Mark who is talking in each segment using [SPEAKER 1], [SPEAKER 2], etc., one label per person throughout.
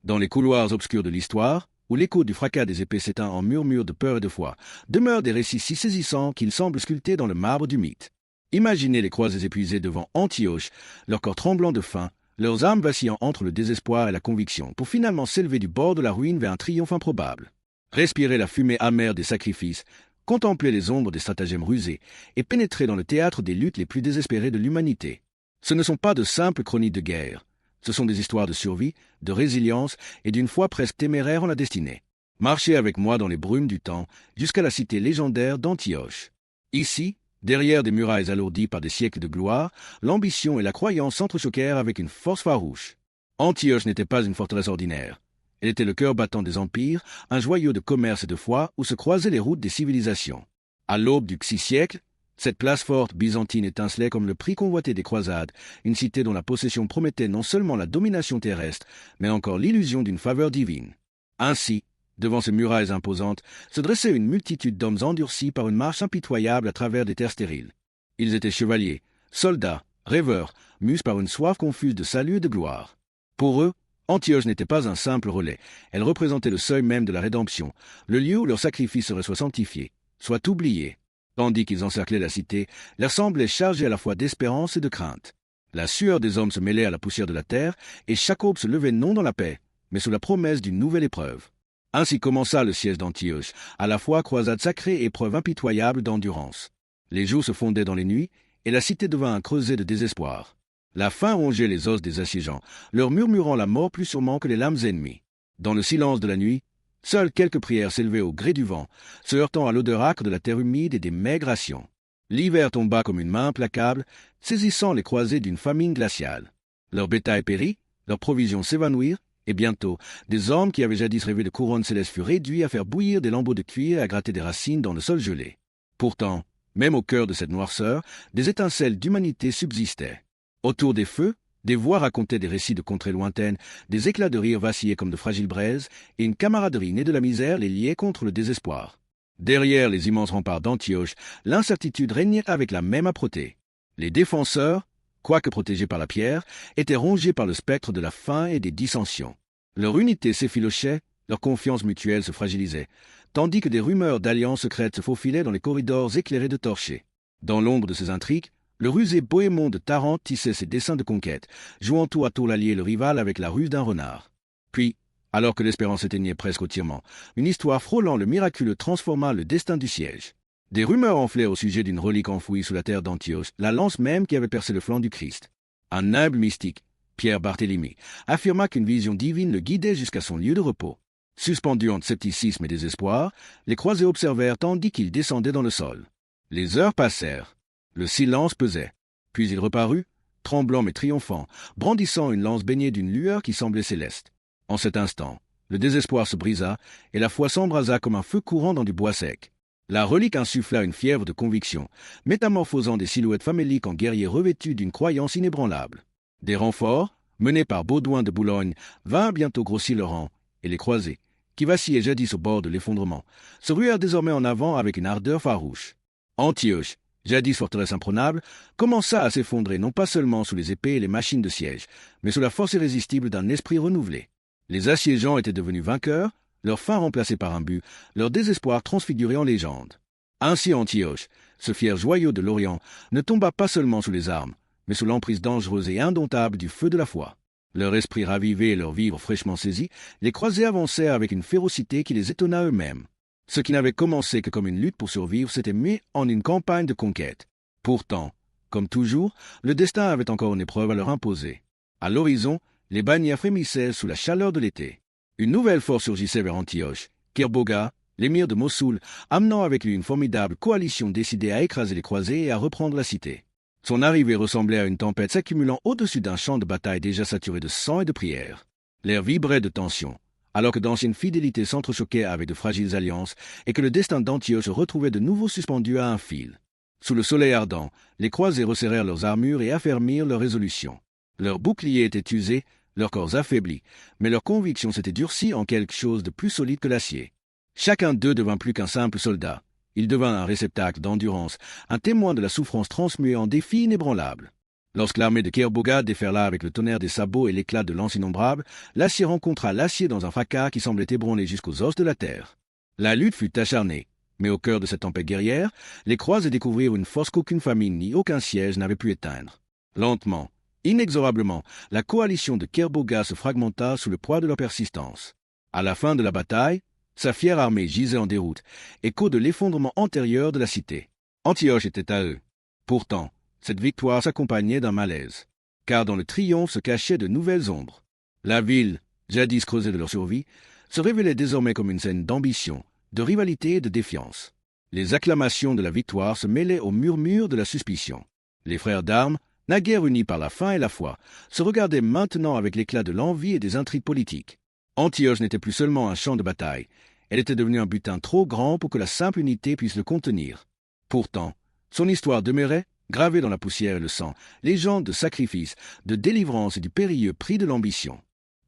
[SPEAKER 1] Dans les couloirs obscurs de l'histoire, où l'écho du fracas des épées s'éteint en murmures de peur et de foi, demeurent des récits si saisissants qu'ils semblent sculptés dans le marbre du mythe. Imaginez les croisés épuisés devant Antioche, leur corps tremblant de faim, leurs âmes vacillant entre le désespoir et la conviction, pour finalement s'élever du bord de la ruine vers un triomphe improbable. Respirez la fumée amère des sacrifices, contemplez les ombres des stratagèmes rusés, et pénétrez dans le théâtre des luttes les plus désespérées de l'humanité. Ce ne sont pas de simples chroniques de guerre. Ce sont des histoires de survie, de résilience et d'une foi presque téméraire en la destinée. Marchez avec moi dans les brumes du temps jusqu'à la cité légendaire d'Antioche. Ici, derrière des murailles alourdies par des siècles de gloire, l'ambition et la croyance s'entrechoquèrent avec une force farouche. Antioche n'était pas une forteresse ordinaire. Elle était le cœur battant des empires, un joyau de commerce et de foi où se croisaient les routes des civilisations. À l'aube du VI siècle, cette place forte byzantine étincelait comme le prix convoité des croisades, une cité dont la possession promettait non seulement la domination terrestre, mais encore l'illusion d'une faveur divine. Ainsi, devant ces murailles imposantes, se dressait une multitude d'hommes endurcis par une marche impitoyable à travers des terres stériles. Ils étaient chevaliers, soldats, rêveurs, mus par une soif confuse de salut et de gloire. Pour eux, Antioche n'était pas un simple relais, elle représentait le seuil même de la rédemption, le lieu où leur sacrifice serait soit sanctifié, soit oublié. Tandis qu'ils encerclaient la cité, l'air semblait chargé à la fois d'espérance et de crainte. La sueur des hommes se mêlait à la poussière de la terre, et chaque aube se levait non dans la paix, mais sous la promesse d'une nouvelle épreuve. Ainsi commença le siège d'Antioche, à la fois croisade sacrée et épreuve impitoyable d'endurance. Les jours se fondaient dans les nuits, et la cité devint un creuset de désespoir. La faim rongeait les os des assiégeants, leur murmurant la mort plus sûrement que les lames ennemies. Dans le silence de la nuit, seules quelques prières s'élevaient au gré du vent, se heurtant à l'odeur âcre de la terre humide et des maigres rations. L'hiver tomba comme une main implacable, saisissant les croisés d'une famine glaciale. Leur bétail périt, leurs provisions s'évanouirent, et bientôt, des hommes qui avaient jadis rêvé de couronnes célestes furent réduits à faire bouillir des lambeaux de cuir et à gratter des racines dans le sol gelé. Pourtant, même au cœur de cette noirceur, des étincelles d'humanité subsistaient. Autour des feux, des voix racontaient des récits de contrées lointaines, des éclats de rire vacillaient comme de fragiles braises, et une camaraderie née de la misère les liait contre le désespoir. Derrière les immenses remparts d'Antioche, l'incertitude régnait avec la même âpreté. Les défenseurs, quoique protégés par la pierre, étaient rongés par le spectre de la faim et des dissensions. Leur unité s'effilochait, leur confiance mutuelle se fragilisait, tandis que des rumeurs d'alliances secrètes se faufilaient dans les corridors éclairés de torchers. Dans l'ombre de ces intrigues, le rusé Bohémond de Tarente tissait ses desseins de conquête, jouant tour à tour l'allié et le rival avec la ruse d'un renard. Puis, alors que l'espérance s'éteignait presque au tirement, une histoire frôlant le miraculeux transforma le destin du siège. Des rumeurs enflèrent au sujet d'une relique enfouie sous la terre d'Antioche, la lance même qui avait percé le flanc du Christ. Un humble mystique, Pierre Barthélemy, affirma qu'une vision divine le guidait jusqu'à son lieu de repos. Suspendus entre scepticisme et désespoir, les croisés observèrent tandis qu'il descendait dans le sol. Les heures passèrent. Le silence pesait. Puis il reparut, tremblant mais triomphant, brandissant une lance baignée d'une lueur qui semblait céleste. En cet instant, le désespoir se brisa, et la foi s'embrasa comme un feu courant dans du bois sec. La relique insuffla une fièvre de conviction, métamorphosant des silhouettes faméliques en guerriers revêtus d'une croyance inébranlable. Des renforts, menés par Baudouin de Boulogne, vinrent bientôt grossir le rang, et les croisés, qui vacillaient jadis au bord de l'effondrement, se ruèrent désormais en avant avec une ardeur farouche. Antioche, jadis forteresse imprenable, commença à s'effondrer non pas seulement sous les épées et les machines de siège, mais sous la force irrésistible d'un esprit renouvelé. Les assiégeants étaient devenus vainqueurs, leur faim remplacée par un but, leur désespoir transfiguré en légende. Ainsi Antioche, ce fier joyau de l'Orient, ne tomba pas seulement sous les armes, mais sous l'emprise dangereuse et indomptable du feu de la foi. Leur esprit ravivé et leur vivre fraîchement saisis, les croisés avancèrent avec une férocité qui les étonna eux-mêmes. Ce qui n'avait commencé que comme une lutte pour survivre s'était mis en une campagne de conquête. Pourtant, comme toujours, le destin avait encore une épreuve à leur imposer. À l'horizon, les bannières frémissaient sous la chaleur de l'été. Une nouvelle force surgissait vers Antioche, Kerboga, l'émir de Mossoul, amenant avec lui une formidable coalition décidée à écraser les croisés et à reprendre la cité. Son arrivée ressemblait à une tempête s'accumulant au-dessus d'un champ de bataille déjà saturé de sang et de prières. L'air vibrait de tension, alors que d'anciennes fidélités s'entrechoquaient avec de fragiles alliances et que le destin d'Antioche se retrouvait de nouveau suspendu à un fil. Sous le soleil ardent, les croisés resserrèrent leurs armures et affermirent leur résolution. Leurs boucliers étaient usés, leurs corps affaiblis, mais leur conviction s'était durcie en quelque chose de plus solide que l'acier. Chacun d'eux devint plus qu'un simple soldat. Il devint un réceptacle d'endurance, un témoin de la souffrance transmuée en défi inébranlable. Lorsque l'armée de Kerbogad déferla avec le tonnerre des sabots et l'éclat de lances innombrables, l'acier rencontra l'acier dans un fracas qui semblait ébranler jusqu'aux os de la terre. La lutte fut acharnée, mais au cœur de cette tempête guerrière, les croisés découvrirent une force qu'aucune famine ni aucun siège n'avait pu éteindre. Lentement, inexorablement, la coalition de Kerbogad se fragmenta sous le poids de leur persistance. À la fin de la bataille, sa fière armée gisait en déroute, écho de l'effondrement antérieur de la cité. Antioche était à eux. Pourtant, cette victoire s'accompagnait d'un malaise, car dans le triomphe se cachaient de nouvelles ombres. La ville, jadis creusée de leur survie, se révélait désormais comme une scène d'ambition, de rivalité et de défiance. Les acclamations de la victoire se mêlaient aux murmures de la suspicion. Les frères d'armes, naguère unis par la faim et la foi, se regardaient maintenant avec l'éclat de l'envie et des intrigues politiques. Antioche n'était plus seulement un champ de bataille, elle était devenue un butin trop grand pour que la simple unité puisse le contenir. Pourtant, son histoire demeurait, gravée dans la poussière et le sang, légende de sacrifice, de délivrance et du périlleux prix de l'ambition.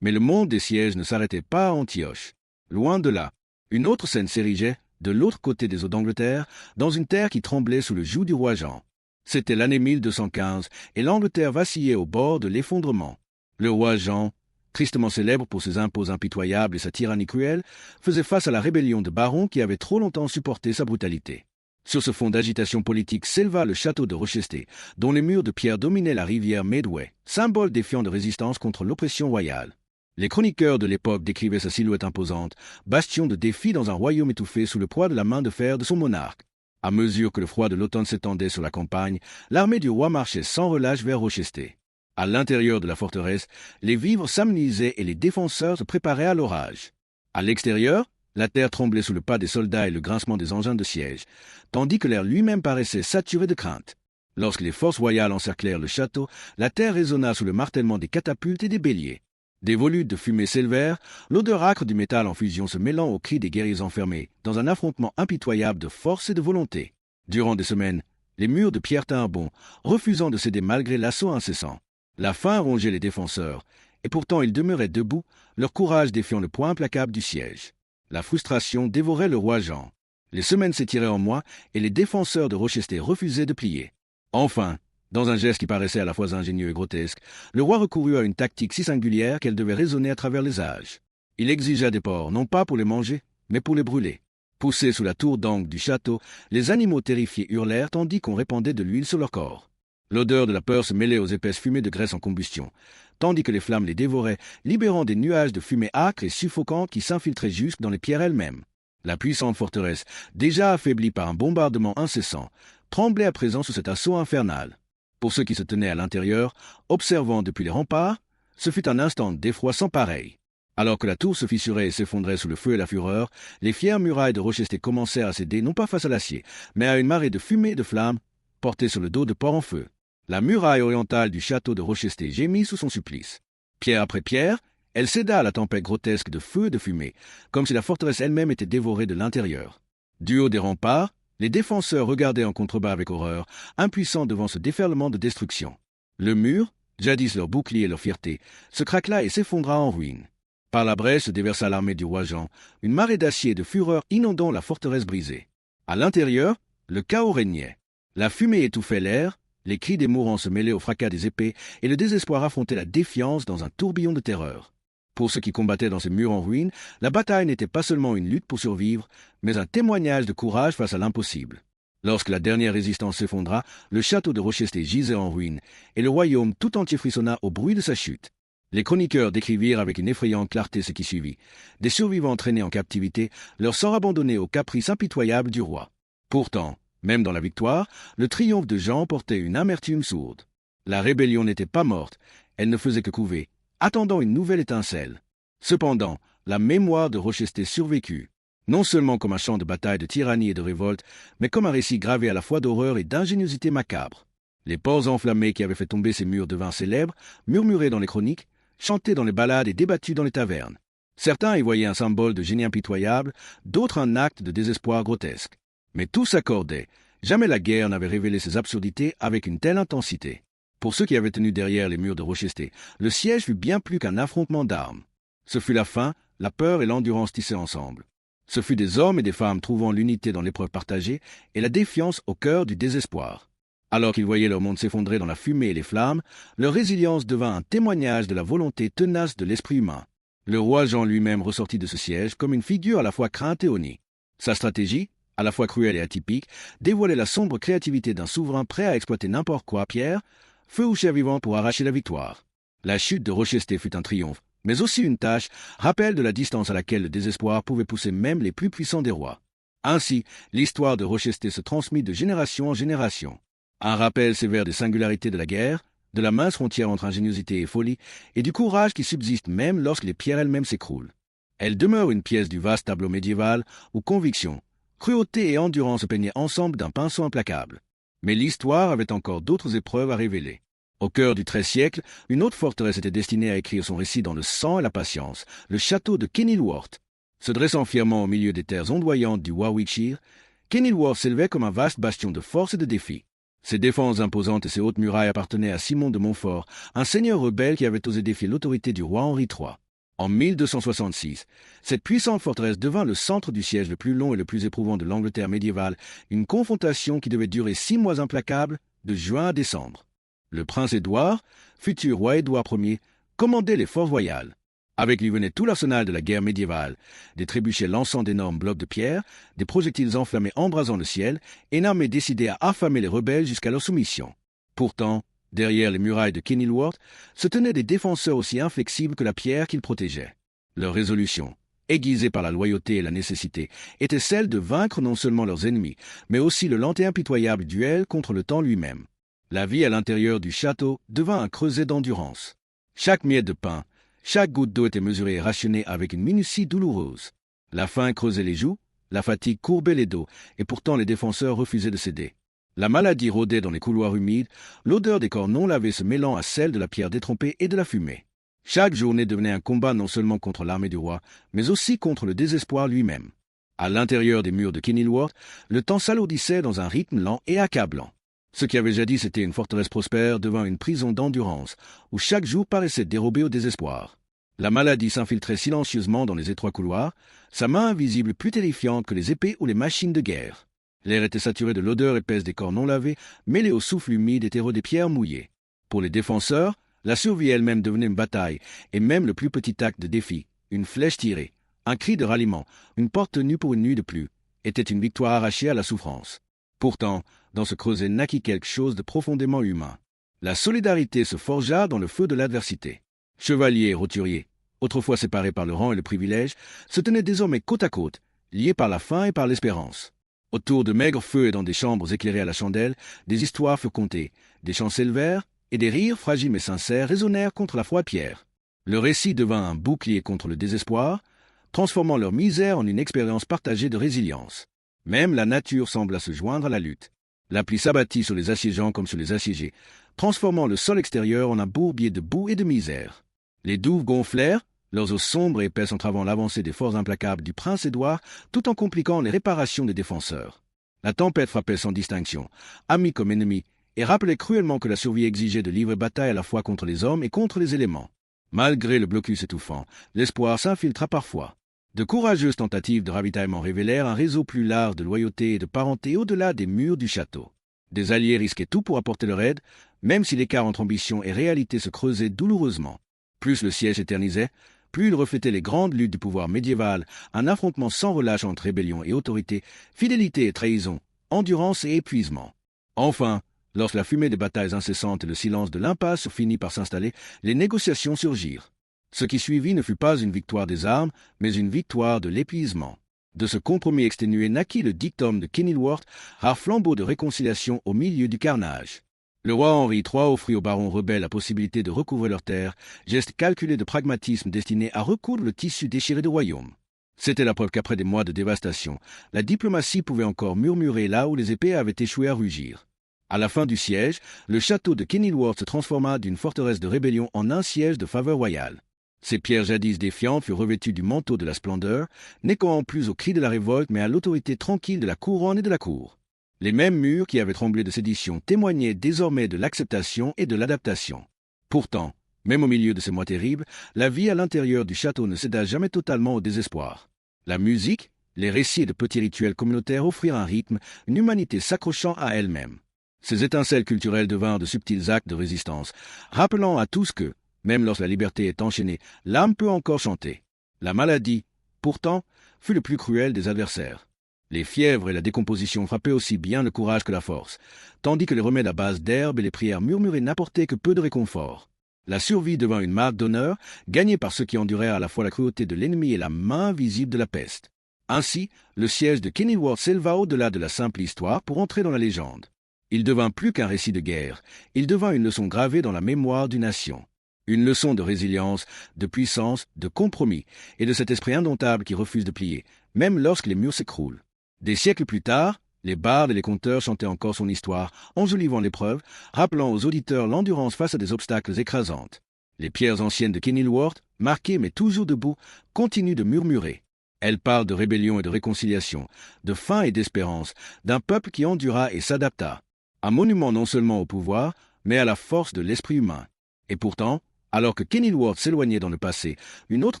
[SPEAKER 1] Mais le monde des sièges ne s'arrêtait pas à Antioche. Loin de là, une autre scène s'érigeait, de l'autre côté des eaux d'Angleterre, dans une terre qui tremblait sous le joug du roi Jean. C'était l'année 1215, et l'Angleterre vacillait au bord de l'effondrement. Le roi Jean, tristement célèbre pour ses impôts impitoyables et sa tyrannie cruelle, faisait face à la rébellion de barons qui avaient trop longtemps supporté sa brutalité. Sur ce fond d'agitation politique s'éleva le château de Rochester, dont les murs de pierre dominaient la rivière Medway, symbole défiant de résistance contre l'oppression royale. Les chroniqueurs de l'époque décrivaient sa silhouette imposante, bastion de défi dans un royaume étouffé sous le poids de la main de fer de son monarque. À mesure que le froid de l'automne s'étendait sur la campagne, l'armée du roi marchait sans relâche vers Rochester. À l'intérieur de la forteresse, les vivres s'amenisaient et les défenseurs se préparaient à l'orage. À l'extérieur, la terre tremblait sous le pas des soldats et le grincement des engins de siège, tandis que l'air lui-même paraissait saturé de crainte. Lorsque les forces royales encerclèrent le château, la terre résonna sous le martèlement des catapultes et des béliers. Des volutes de fumée s'élevèrent, l'odeur âcre du métal en fusion se mêlant aux cris des guerriers enfermés, dans un affrontement impitoyable de force et de volonté. Durant des semaines, les murs de pierre tinrent bon, refusant de céder malgré l'assaut incessant. La faim rongeait les défenseurs, et pourtant ils demeuraient debout, leur courage défiant le poing implacable du siège. La frustration dévorait le roi Jean. Les semaines s'étiraient en mois, et les défenseurs de Rochester refusaient de plier. Enfin, dans un geste qui paraissait à la fois ingénieux et grotesque, le roi recourut à une tactique si singulière qu'elle devait résonner à travers les âges. Il exigea des porcs, non pas pour les manger, mais pour les brûler. Poussés sous la tour d'angle du château, les animaux terrifiés hurlèrent tandis qu'on répandait de l'huile sur leur corps. L'odeur de la peur se mêlait aux épaisses fumées de graisse en combustion, tandis que les flammes les dévoraient, libérant des nuages de fumée âcre et suffocante qui s'infiltraient jusque dans les pierres elles-mêmes. La puissante forteresse, déjà affaiblie par un bombardement incessant, tremblait à présent sous cet assaut infernal. Pour ceux qui se tenaient à l'intérieur, observant depuis les remparts, ce fut un instant d'effroi sans pareil. Alors que la tour se fissurait et s'effondrait sous le feu et la fureur, les fières murailles de Rochester commencèrent à céder non pas face à l'acier, mais à une marée de fumée et de flammes, portée sur le dos de porcs en feu. La muraille orientale du château de Rochester gémit sous son supplice. Pierre après pierre, elle céda à la tempête grotesque de feu et de fumée, comme si la forteresse elle-même était dévorée de l'intérieur. Du haut des remparts, les défenseurs regardaient en contrebas avec horreur, impuissants devant ce déferlement de destruction. Le mur, jadis leur bouclier et leur fierté, se craquela et s'effondra en ruine. Par la brèche se déversa l'armée du roi Jean, une marée d'acier et de fureur inondant la forteresse brisée. À l'intérieur, le chaos régnait. La fumée étouffait l'air, les cris des mourants se mêlaient au fracas des épées, et le désespoir affrontait la défiance dans un tourbillon de terreur. Pour ceux qui combattaient dans ces murs en ruine, la bataille n'était pas seulement une lutte pour survivre, mais un témoignage de courage face à l'impossible. Lorsque la dernière résistance s'effondra, le château de Rochester gisait en ruine, et le royaume tout entier frissonna au bruit de sa chute. Les chroniqueurs décrivirent avec une effrayante clarté ce qui suivit. Des survivants traînés en captivité, leur sort abandonné aux caprices impitoyables du roi. Pourtant, même dans la victoire, le triomphe de Jean portait une amertume sourde. La rébellion n'était pas morte, elle ne faisait que couver, attendant une nouvelle étincelle. Cependant, la mémoire de Rochester survécut, non seulement comme un champ de bataille de tyrannie et de révolte, mais comme un récit gravé à la fois d'horreur et d'ingéniosité macabre. Les porcs enflammés qui avaient fait tomber ces murs devinrent célèbres, murmurés dans les chroniques, chantés dans les ballades et débattus dans les tavernes. Certains y voyaient un symbole de génie impitoyable, d'autres un acte de désespoir grotesque. Mais tout s'accordait. Jamais la guerre n'avait révélé ses absurdités avec une telle intensité. Pour ceux qui avaient tenu derrière les murs de Rochester, le siège fut bien plus qu'un affrontement d'armes. Ce fut la faim, la peur et l'endurance tissées ensemble. Ce fut des hommes et des femmes trouvant l'unité dans l'épreuve partagée et la défiance au cœur du désespoir. Alors qu'ils voyaient leur monde s'effondrer dans la fumée et les flammes, leur résilience devint un témoignage de la volonté tenace de l'esprit humain. Le roi Jean lui-même ressortit de ce siège comme une figure à la fois crainte et honnie. Sa stratégie, à la fois cruelle et atypique, dévoilait la sombre créativité d'un souverain prêt à exploiter n'importe quoi, pierre, feu ou chair vivant pour arracher la victoire. La chute de Rochester fut un triomphe, mais aussi une tâche, rappel de la distance à laquelle le désespoir pouvait pousser même les plus puissants des rois. Ainsi, l'histoire de Rochester se transmit de génération en génération. Un rappel sévère des singularités de la guerre, de la mince frontière entre ingéniosité et folie, et du courage qui subsiste même lorsque les pierres elles-mêmes s'écroulent. Elle demeure une pièce du vaste tableau médiéval où conviction, cruauté et endurance se peignaient ensemble d'un pinceau implacable. Mais l'histoire avait encore d'autres épreuves à révéler. Au cœur du XIIIe siècle, une autre forteresse était destinée à écrire son récit dans le sang et la patience, le château de Kenilworth. Se dressant fièrement au milieu des terres ondoyantes du Warwickshire, Kenilworth s'élevait comme un vaste bastion de force et de défi. Ses défenses imposantes et ses hautes murailles appartenaient à Simon de Montfort, un seigneur rebelle qui avait osé défier l'autorité du roi Henri III. En 1266, cette puissante forteresse devint le centre du siège le plus long et le plus éprouvant de l'Angleterre médiévale, une confrontation qui devait durer 6 mois implacables, de juin à décembre. Le prince Édouard, futur roi Édouard Ier, commandait les forces royales. Avec lui venait tout l'arsenal de la guerre médiévale, des trébuchets lançant d'énormes blocs de pierre, des projectiles enflammés embrasant le ciel, et une armée décidée à affamer les rebelles jusqu'à leur soumission. Pourtant, derrière les murailles de Kenilworth, se tenaient des défenseurs aussi inflexibles que la pierre qu'ils protégeaient. Leur résolution, aiguisée par la loyauté et la nécessité, était celle de vaincre non seulement leurs ennemis, mais aussi le lent et impitoyable duel contre le temps lui-même. La vie à l'intérieur du château devint un creuset d'endurance. Chaque miette de pain, chaque goutte d'eau était mesurée et rationnée avec une minutie douloureuse. La faim creusait les joues, la fatigue courbait les dos, et pourtant les défenseurs refusaient de céder. La maladie rôdait dans les couloirs humides, l'odeur des corps non lavés se mêlant à celle de la pierre détrempée et de la fumée. Chaque journée devenait un combat non seulement contre l'armée du roi, mais aussi contre le désespoir lui-même. À l'intérieur des murs de Kenilworth, le temps s'alourdissait dans un rythme lent et accablant. Ce qui avait jadis été une forteresse prospère devint une prison d'endurance, où chaque jour paraissait dérobé au désespoir. La maladie s'infiltrait silencieusement dans les étroits couloirs, sa main invisible plus terrifiante que les épées ou les machines de guerre. L'air était saturé de l'odeur épaisse des corps non lavés, mêlée au souffle humide et terreau des pierres mouillées. Pour les défenseurs, la survie elle-même devenait une bataille, et même le plus petit acte de défi, une flèche tirée, un cri de ralliement, une porte tenue pour une nuit de plus, était une victoire arrachée à la souffrance. Pourtant, dans ce creuset naquit quelque chose de profondément humain. La solidarité se forgea dans le feu de l'adversité. Chevaliers et roturiers, autrefois séparés par le rang et le privilège, se tenaient désormais côte à côte, liés par la faim et par l'espérance. Autour de maigres feux et dans des chambres éclairées à la chandelle, des histoires furent contées, des chants s'élevèrent, et des rires, fragiles mais sincères, résonnèrent contre la froide pierre. Le récit devint un bouclier contre le désespoir, transformant leur misère en une expérience partagée de résilience. Même la nature sembla se joindre à la lutte. La pluie s'abattit sur les assiégeants comme sur les assiégés, transformant le sol extérieur en un bourbier de boue et de misère. Les douves gonflèrent, leurs os sombres et épaisses entravant l'avancée des forces implacables du prince Édouard, tout en compliquant les réparations des défenseurs. La tempête frappait sans distinction, amis comme ennemis, et rappelait cruellement que la survie exigeait de livrer bataille à la fois contre les hommes et contre les éléments. Malgré le blocus étouffant, l'espoir s'infiltra parfois. De courageuses tentatives de ravitaillement révélèrent un réseau plus large de loyauté et de parenté au-delà des murs du château. Des alliés risquaient tout pour apporter leur aide, même si l'écart entre ambition et réalité se creusait douloureusement. Plus le siège éternisait, plus il reflétait les grandes luttes du pouvoir médiéval, un affrontement sans relâche entre rébellion et autorité, fidélité et trahison, endurance et épuisement. Enfin, lorsque la fumée des batailles incessantes et le silence de l'impasse finit par s'installer, les négociations surgirent. Ce qui suivit ne fut pas une victoire des armes, mais une victoire de l'épuisement. De ce compromis exténué naquit le dictum de Kenilworth, rare flambeau de réconciliation au milieu du carnage. Le roi Henri III offrit aux barons rebelles la possibilité de recouvrer leurs terres, geste calculé de pragmatisme destiné à recoudre le tissu déchiré du royaume. C'était la preuve qu'après des mois de dévastation, la diplomatie pouvait encore murmurer là où les épées avaient échoué à rugir. À la fin du siège, le château de Kenilworth se transforma d'une forteresse de rébellion en un siège de faveur royale. Ces pierres jadis défiantes furent revêtues du manteau de la splendeur, n'échoant plus aux cris de la révolte mais à l'autorité tranquille de la couronne et de la cour. Les mêmes murs qui avaient tremblé de sédition témoignaient désormais de l'acceptation et de l'adaptation. Pourtant, même au milieu de ces mois terribles, la vie à l'intérieur du château ne céda jamais totalement au désespoir. La musique, les récits et de petits rituels communautaires offrirent un rythme, une humanité s'accrochant à elle-même. Ces étincelles culturelles devinrent de subtils actes de résistance, rappelant à tous que, même lorsque la liberté est enchaînée, l'âme peut encore chanter. La maladie, pourtant, fut le plus cruel des adversaires. Les fièvres et la décomposition frappaient aussi bien le courage que la force, tandis que les remèdes à base d'herbes et les prières murmurées n'apportaient que peu de réconfort. La survie devint une marque d'honneur, gagnée par ceux qui endurèrent à la fois la cruauté de l'ennemi et la main invisible de la peste. Ainsi, le siège de Kenilworth s'éleva au-delà de la simple histoire pour entrer dans la légende. Il devint plus qu'un récit de guerre, il devint une leçon gravée dans la mémoire d'une nation. Une leçon de résilience, de puissance, de compromis, et de cet esprit indomptable qui refuse de plier, même lorsque les murs s'écroulent. Des siècles plus tard, les bardes et les conteurs chantaient encore son histoire, enjolivant l'épreuve, rappelant aux auditeurs l'endurance face à des obstacles écrasantes. Les pierres anciennes de Kenilworth, marquées mais toujours debout, continuent de murmurer. Elles parlent de rébellion et de réconciliation, de faim et d'espérance, d'un peuple qui endura et s'adapta. Un monument non seulement au pouvoir, mais à la force de l'esprit humain. Et pourtant, alors que Kenilworth s'éloignait dans le passé, une autre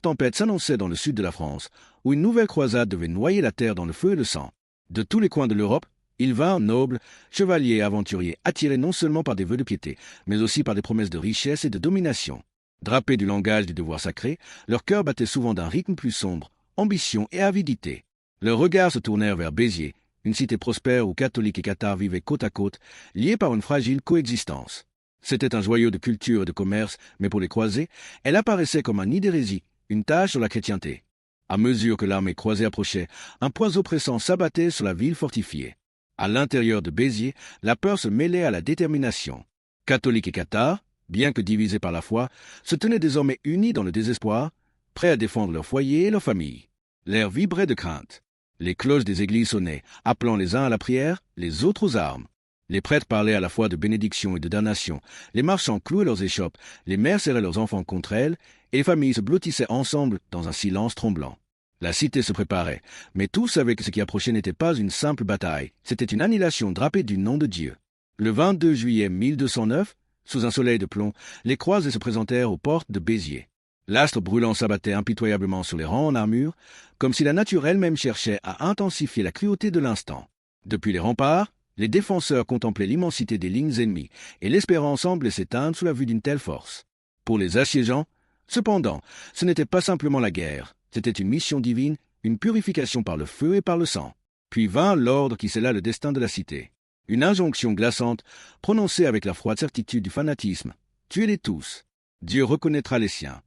[SPEAKER 1] tempête s'annonçait dans le sud de la France, où une nouvelle croisade devait noyer la terre dans le feu et le sang. De tous les coins de l'Europe, ils vinrent nobles, chevaliers et aventuriers, attirés non seulement par des vœux de piété, mais aussi par des promesses de richesse et de domination. Drapés du langage du devoir sacré, leurs cœurs battaient souvent d'un rythme plus sombre, ambition et avidité. Leurs regards se tournèrent vers Béziers, une cité prospère où catholiques et cathares vivaient côte à côte, liés par une fragile coexistence. C'était un joyau de culture et de commerce, mais pour les croisés, elle apparaissait comme un nid d'hérésie, une tache sur la chrétienté. À mesure que l'armée croisée approchait, un poids oppressant s'abattait sur la ville fortifiée. À l'intérieur de Béziers, la peur se mêlait à la détermination. Catholiques et cathares, bien que divisés par la foi, se tenaient désormais unis dans le désespoir, prêts à défendre leur foyer et leur famille. L'air vibrait de crainte. Les cloches des églises sonnaient, appelant les uns à la prière, les autres aux armes. Les prêtres parlaient à la fois de bénédiction et de damnation, les marchands clouaient leurs échoppes, les mères serraient leurs enfants contre elles, et les familles se blottissaient ensemble dans un silence tremblant. La cité se préparait, mais tous savaient que ce qui approchait n'était pas une simple bataille, c'était une annihilation drapée du nom de Dieu. Le 22 juillet 1209, sous un soleil de plomb, les croisés se présentèrent aux portes de Béziers. L'astre brûlant s'abattait impitoyablement sur les rangs en armure, comme si la nature elle-même cherchait à intensifier la cruauté de l'instant. Depuis les remparts, les défenseurs contemplaient l'immensité des lignes ennemies, et l'espérance semblait s'éteindre sous la vue d'une telle force. Pour les assiégeants, cependant, ce n'était pas simplement la guerre, c'était une mission divine, une purification par le feu et par le sang. Puis vint l'ordre qui scella le destin de la cité. Une injonction glaçante, prononcée avec la froide certitude du fanatisme. Tuez-les tous. Dieu reconnaîtra les siens.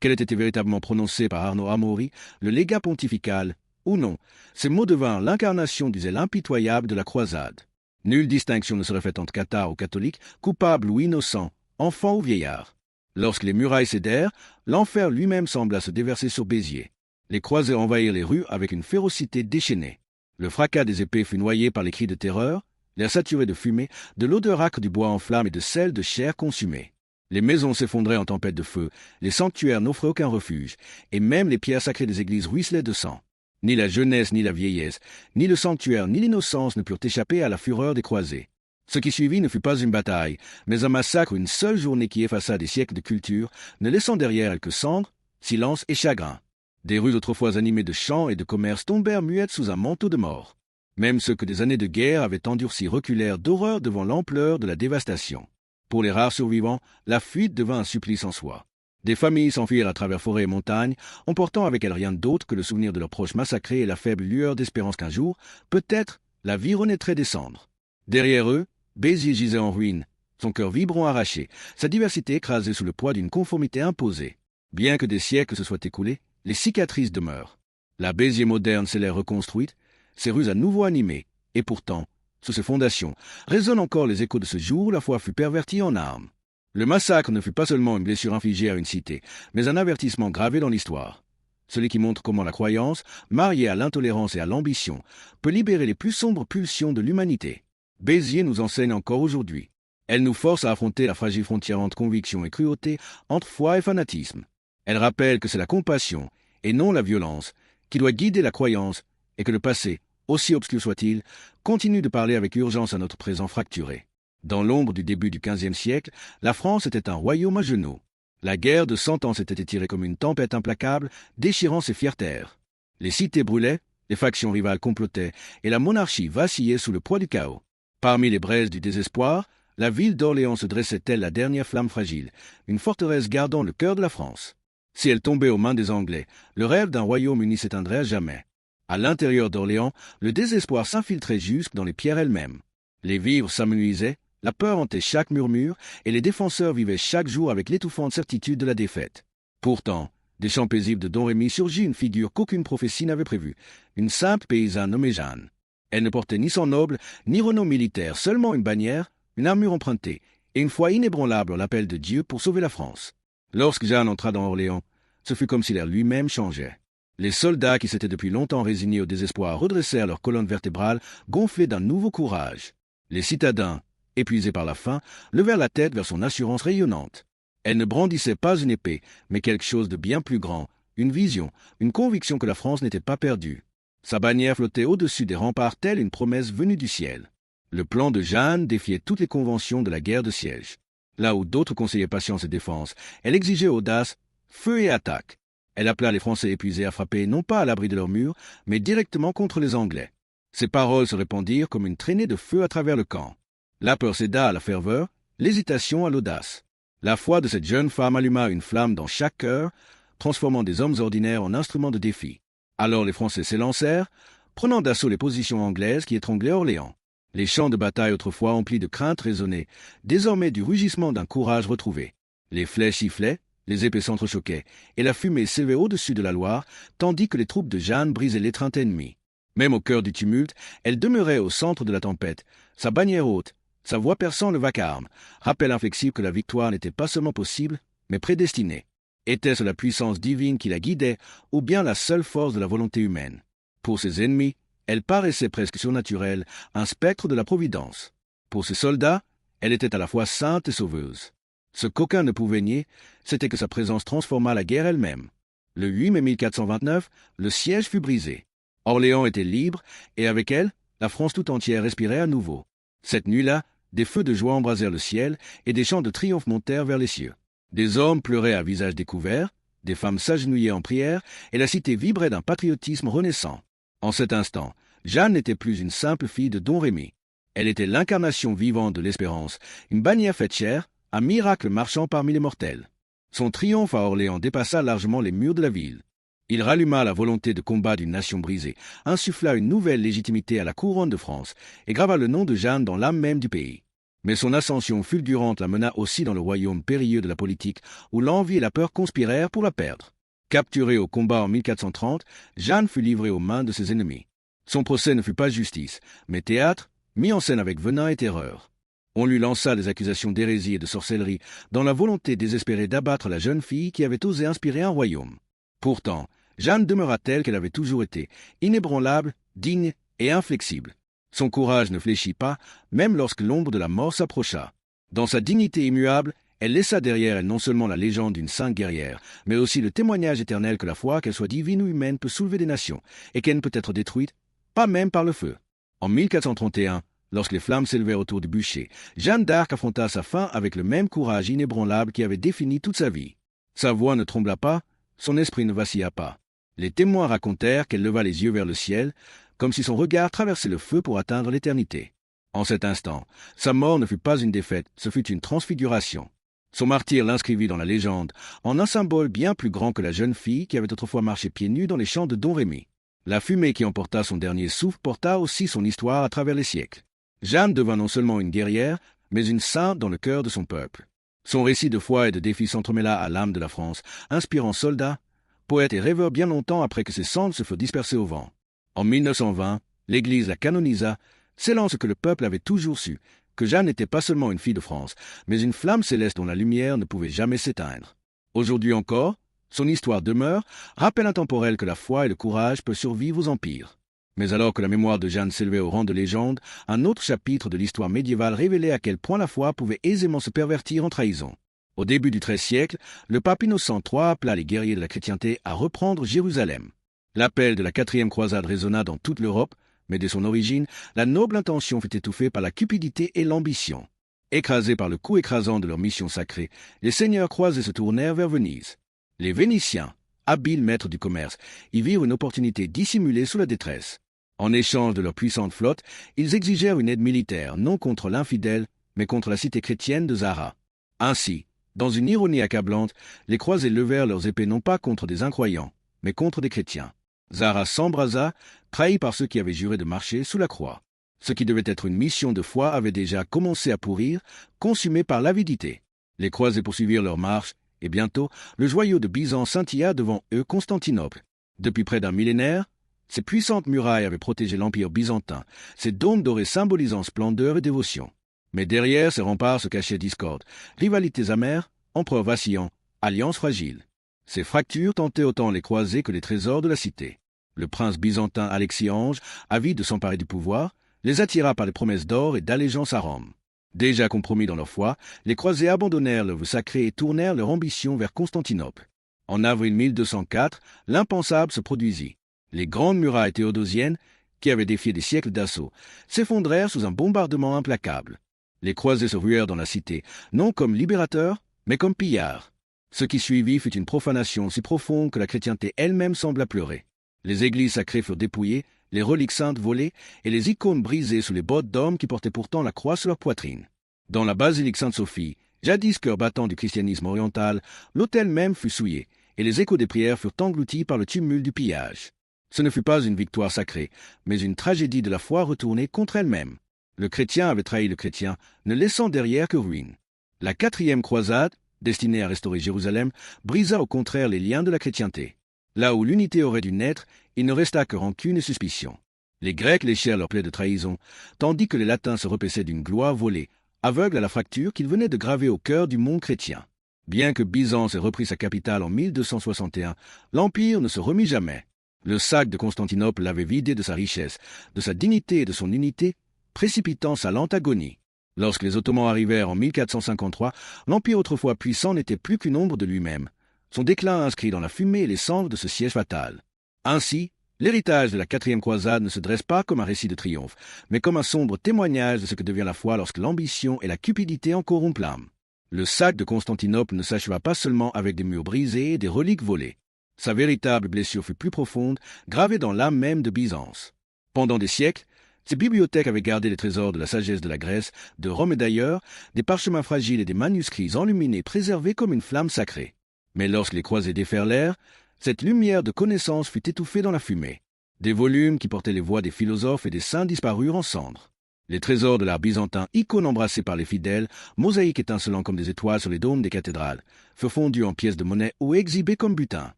[SPEAKER 1] Qu'elle ait été véritablement prononcée par Arnaud Amaury, le légat pontifical, ou non, ces mots devinrent l'incarnation du zèle impitoyable de la croisade. Nulle distinction ne serait faite entre cathares ou catholiques, coupables ou innocents, enfants ou vieillards. Lorsque les murailles cédèrent, l'enfer lui-même sembla se déverser sur Béziers. Les croisés envahirent les rues avec une férocité déchaînée. Le fracas des épées fut noyé par les cris de terreur, l'air saturé de fumée, de l'odeur âcre du bois en flammes et de celle de chair consumée. Les maisons s'effondraient en tempête de feu, les sanctuaires n'offraient aucun refuge, et même les pierres sacrées des églises ruisselaient de sang. Ni la jeunesse, ni la vieillesse, ni le sanctuaire, ni l'innocence ne purent échapper à la fureur des croisés. Ce qui suivit ne fut pas une bataille, mais un massacre, une seule journée qui effaça des siècles de culture, ne laissant derrière elle que cendres, silence et chagrin. Des rues autrefois animées de chants et de commerces tombèrent muettes sous un manteau de mort. Même ceux que des années de guerre avaient endurcis reculèrent d'horreur devant l'ampleur de la dévastation. Pour les rares survivants, la fuite devint un supplice en soi. Des familles s'enfuirent à travers forêts et montagnes, emportant avec elles rien d'autre que le souvenir de leurs proches massacrés et la faible lueur d'espérance qu'un jour, peut-être, la vie renaîtrait des cendres. Derrière eux, Béziers gisait en ruine, son cœur vibrant arraché, sa diversité écrasée sous le poids d'une conformité imposée. Bien que des siècles se soient écoulés, les cicatrices demeurent. La Béziers moderne s'est l'air reconstruite, ses rues à nouveau animées, et pourtant, sous ses fondations, résonnent encore les échos de ce jour où la foi fut pervertie en armes. Le massacre ne fut pas seulement une blessure infligée à une cité, mais un avertissement gravé dans l'histoire. Celui qui montre comment la croyance, mariée à l'intolérance et à l'ambition, peut libérer les plus sombres pulsions de l'humanité. Béziers nous enseigne encore aujourd'hui. Elle nous force à affronter la fragile frontière entre conviction et cruauté, entre foi et fanatisme. Elle rappelle que c'est la compassion, et non la violence, qui doit guider la croyance, et que le passé, aussi obscur soit-il, continue de parler avec urgence à notre présent fracturé. Dans l'ombre du début du XVe siècle, la France était un royaume à genoux. La guerre de 100 ans s'était étirée comme une tempête implacable, déchirant ses fières terres. Les cités brûlaient, les factions rivales complotaient, et la monarchie vacillait sous le poids du chaos. Parmi les braises du désespoir, la ville d'Orléans se dressait telle la dernière flamme fragile, une forteresse gardant le cœur de la France. Si elle tombait aux mains des Anglais, le rêve d'un royaume uni s'éteindrait à jamais. À l'intérieur d'Orléans, le désespoir s'infiltrait jusque dans les pierres elles-mêmes. Les vivres s'amenuisaient, la peur hantait chaque murmure, et les défenseurs vivaient chaque jour avec l'étouffante certitude de la défaite. Pourtant, des champs paisibles de Domremy surgit une figure qu'aucune prophétie n'avait prévue, une simple paysanne nommée Jeanne. Elle ne portait ni sang noble, ni renom militaire, seulement une bannière, une armure empruntée, et une foi inébranlable en l'appel de Dieu pour sauver la France. Lorsque Jeanne entra dans Orléans, ce fut comme si l'air lui-même changeait. Les soldats qui s'étaient depuis longtemps résignés au désespoir redressèrent leurs colonnes vertébrales, gonflées d'un nouveau courage. Les citadins, épuisés par la faim, levèrent la tête vers son assurance rayonnante. Elle ne brandissait pas une épée, mais quelque chose de bien plus grand, une vision, une conviction que la France n'était pas perdue. Sa bannière flottait au-dessus des remparts telle une promesse venue du ciel. Le plan de Jeanne défiait toutes les conventions de la guerre de siège. Là où d'autres conseillaient patience et défense, elle exigeait audace, feu et attaque. Elle appela les Français épuisés à frapper non pas à l'abri de leurs murs, mais directement contre les Anglais. Ses paroles se répandirent comme une traînée de feu à travers le camp. La peur céda à la ferveur, l'hésitation à l'audace. La foi de cette jeune femme alluma une flamme dans chaque cœur, transformant des hommes ordinaires en instruments de défi. Alors les Français s'élancèrent, prenant d'assaut les positions anglaises qui étranglaient Orléans. Les champs de bataille autrefois emplis de craintes résonnaient, désormais du rugissement d'un courage retrouvé. Les flèches sifflaient, les épées s'entrechoquaient, et la fumée s'élevait au-dessus de la Loire, tandis que les troupes de Jeanne brisaient l'étreinte ennemie. Même au cœur du tumulte, elle demeurait au centre de la tempête, sa bannière haute, sa voix perçant le vacarme, rappel inflexible que la victoire n'était pas seulement possible, mais prédestinée. Était-ce la puissance divine qui la guidait, ou bien la seule force de la volonté humaine? Pour ses ennemis, elle paraissait presque surnaturelle, un spectre de la Providence. Pour ses soldats, elle était à la fois sainte et sauveuse. Ce qu'aucun ne pouvait nier, c'était que sa présence transforma la guerre elle-même. Le 8 mai 1429, le siège fut brisé. Orléans était libre, et avec elle, la France tout entière respirait à nouveau. Cette nuit-là, des feux de joie embrasèrent le ciel, et des chants de triomphe montèrent vers les cieux. Des hommes pleuraient à visage découvert, des femmes s'agenouillaient en prière, et la cité vibrait d'un patriotisme renaissant. En cet instant, Jeanne n'était plus une simple fille de Domremy. Elle était l'incarnation vivante de l'espérance, une bannière faite chair, un miracle marchant parmi les mortels. Son triomphe à Orléans dépassa largement les murs de la ville. Il ralluma la volonté de combat d'une nation brisée, insuffla une nouvelle légitimité à la couronne de France, et grava le nom de Jeanne dans l'âme même du pays. Mais son ascension fulgurante la mena aussi dans le royaume périlleux de la politique, où l'envie et la peur conspirèrent pour la perdre. Capturée au combat en 1430, Jeanne fut livrée aux mains de ses ennemis. Son procès ne fut pas justice, mais théâtre, mis en scène avec venin et terreur. On lui lança des accusations d'hérésie et de sorcellerie, dans la volonté désespérée d'abattre la jeune fille qui avait osé inspirer un royaume. Pourtant, Jeanne demeura telle qu'elle avait toujours été, inébranlable, digne et inflexible. Son courage ne fléchit pas, même lorsque l'ombre de la mort s'approcha. Dans sa dignité immuable, elle laissa derrière elle non seulement la légende d'une sainte guerrière, mais aussi le témoignage éternel que la foi, qu'elle soit divine ou humaine, peut soulever des nations, et qu'elle ne peut être détruite, pas même par le feu. En 1431, lorsque les flammes s'élevèrent autour du bûcher, Jeanne d'Arc affronta sa fin avec le même courage inébranlable qui avait défini toute sa vie. Sa voix ne trembla pas, son esprit ne vacilla pas. Les témoins racontèrent qu'elle leva les yeux vers le ciel, comme si son regard traversait le feu pour atteindre l'éternité. En cet instant, sa mort ne fut pas une défaite, ce fut une transfiguration. Son martyre l'inscrivit dans la légende, en un symbole bien plus grand que la jeune fille qui avait autrefois marché pieds nus dans les champs de Domremy. La fumée qui emporta son dernier souffle porta aussi son histoire à travers les siècles. Jeanne devint non seulement une guerrière, mais une sainte dans le cœur de son peuple. Son récit de foi et de défi s'entremêla à l'âme de la France, inspirant soldats, poètes et rêveurs bien longtemps après que ses cendres se furent dispersées au vent. En 1920, l'Église la canonisa, scellant ce que le peuple avait toujours su, que Jeanne n'était pas seulement une fille de France, mais une flamme céleste dont la lumière ne pouvait jamais s'éteindre. Aujourd'hui encore, son histoire demeure, rappel intemporel que la foi et le courage peuvent survivre aux empires. Mais alors que la mémoire de Jeanne s'élevait au rang de légende, un autre chapitre de l'histoire médiévale révélait à quel point la foi pouvait aisément se pervertir en trahison. Au début du XIIIe siècle, le pape Innocent III appela les guerriers de la chrétienté à reprendre Jérusalem. L'appel de la 4e croisade résonna dans toute l'Europe, mais dès son origine, la noble intention fut étouffée par la cupidité et l'ambition. Écrasés par le coup écrasant de leur mission sacrée, les seigneurs croisés se tournèrent vers Venise. Les Vénitiens, habiles maîtres du commerce, y virent une opportunité dissimulée sous la détresse. En échange de leur puissante flotte, ils exigèrent une aide militaire, non contre l'infidèle, mais contre la cité chrétienne de Zara. Ainsi, dans une ironie accablante, les croisés levèrent leurs épées non pas contre des incroyants, mais contre des chrétiens. Zara s'embrasa, trahi par ceux qui avaient juré de marcher sous la croix. Ce qui devait être une mission de foi avait déjà commencé à pourrir, consumé par l'avidité. Les croisés poursuivirent leur marche, et bientôt, le joyau de Byzance scintilla devant eux Constantinople. Depuis près d'un millénaire, ces puissantes murailles avaient protégé l'Empire byzantin, ces dômes dorés symbolisant splendeur et dévotion. Mais derrière ces remparts se cachaient discorde, rivalités amères, empereurs vacillants, alliances fragiles. Ces fractures tentaient autant les croisés que les trésors de la cité. Le prince byzantin Alexis-Ange, avide de s'emparer du pouvoir, les attira par les promesses d'or et d'allégeance à Rome. Déjà compromis dans leur foi, les croisés abandonnèrent leur vœu sacré et tournèrent leur ambition vers Constantinople. En avril 1204, l'impensable se produisit. Les grandes murailles théodosiennes, qui avaient défié des siècles d'assaut, s'effondrèrent sous un bombardement implacable. Les croisés se ruèrent dans la cité, non comme libérateurs, mais comme pillards. Ce qui suivit fut une profanation si profonde que la chrétienté elle-même sembla pleurer. Les églises sacrées furent dépouillées, les reliques saintes volées, et les icônes brisées sous les bottes d'hommes qui portaient pourtant la croix sur leur poitrine. Dans la basilique Sainte-Sophie, jadis cœur battant du christianisme oriental, l'autel même fut souillé, et les échos des prières furent engloutis par le tumulte du pillage. Ce ne fut pas une victoire sacrée, mais une tragédie de la foi retournée contre elle-même. Le chrétien avait trahi le chrétien, ne laissant derrière que ruine. La 4e croisade, destinée à restaurer Jérusalem, brisa au contraire les liens de la chrétienté. Là où l'unité aurait dû naître, il ne resta que rancune et suspicion. Les Grecs léchèrent leurs plaies de trahison, tandis que les Latins se repaissaient d'une gloire volée, aveugles à la fracture qu'ils venaient de graver au cœur du monde chrétien. Bien que Byzance ait repris sa capitale en 1261, l'Empire ne se remit jamais. Le sac de Constantinople l'avait vidé de sa richesse, de sa dignité et de son unité, précipitant sa lente agonie. Lorsque les Ottomans arrivèrent en 1453, l'Empire autrefois puissant n'était plus qu'une ombre de lui-même, son déclin inscrit dans la fumée et les cendres de ce siège fatal. Ainsi, l'héritage de la 4e croisade ne se dresse pas comme un récit de triomphe, mais comme un sombre témoignage de ce que devient la foi lorsque l'ambition et la cupidité en corrompent l'âme. Le sac de Constantinople ne s'acheva pas seulement avec des murs brisés et des reliques volées. Sa véritable blessure fut plus profonde, gravée dans l'âme même de Byzance. Pendant des siècles, ces bibliothèques avaient gardé les trésors de la sagesse de la Grèce, de Rome et d'ailleurs, des parchemins fragiles et des manuscrits enluminés préservés comme une flamme sacrée. Mais lorsque les croisés déferlèrent, cette lumière de connaissance fut étouffée dans la fumée. Des volumes qui portaient les voix des philosophes et des saints disparurent en cendres. Les trésors de l'art byzantin, icônes embrassées par les fidèles, mosaïques étincelant comme des étoiles sur les dômes des cathédrales, furent fondus en pièces de monnaie ou exhibés comme butin.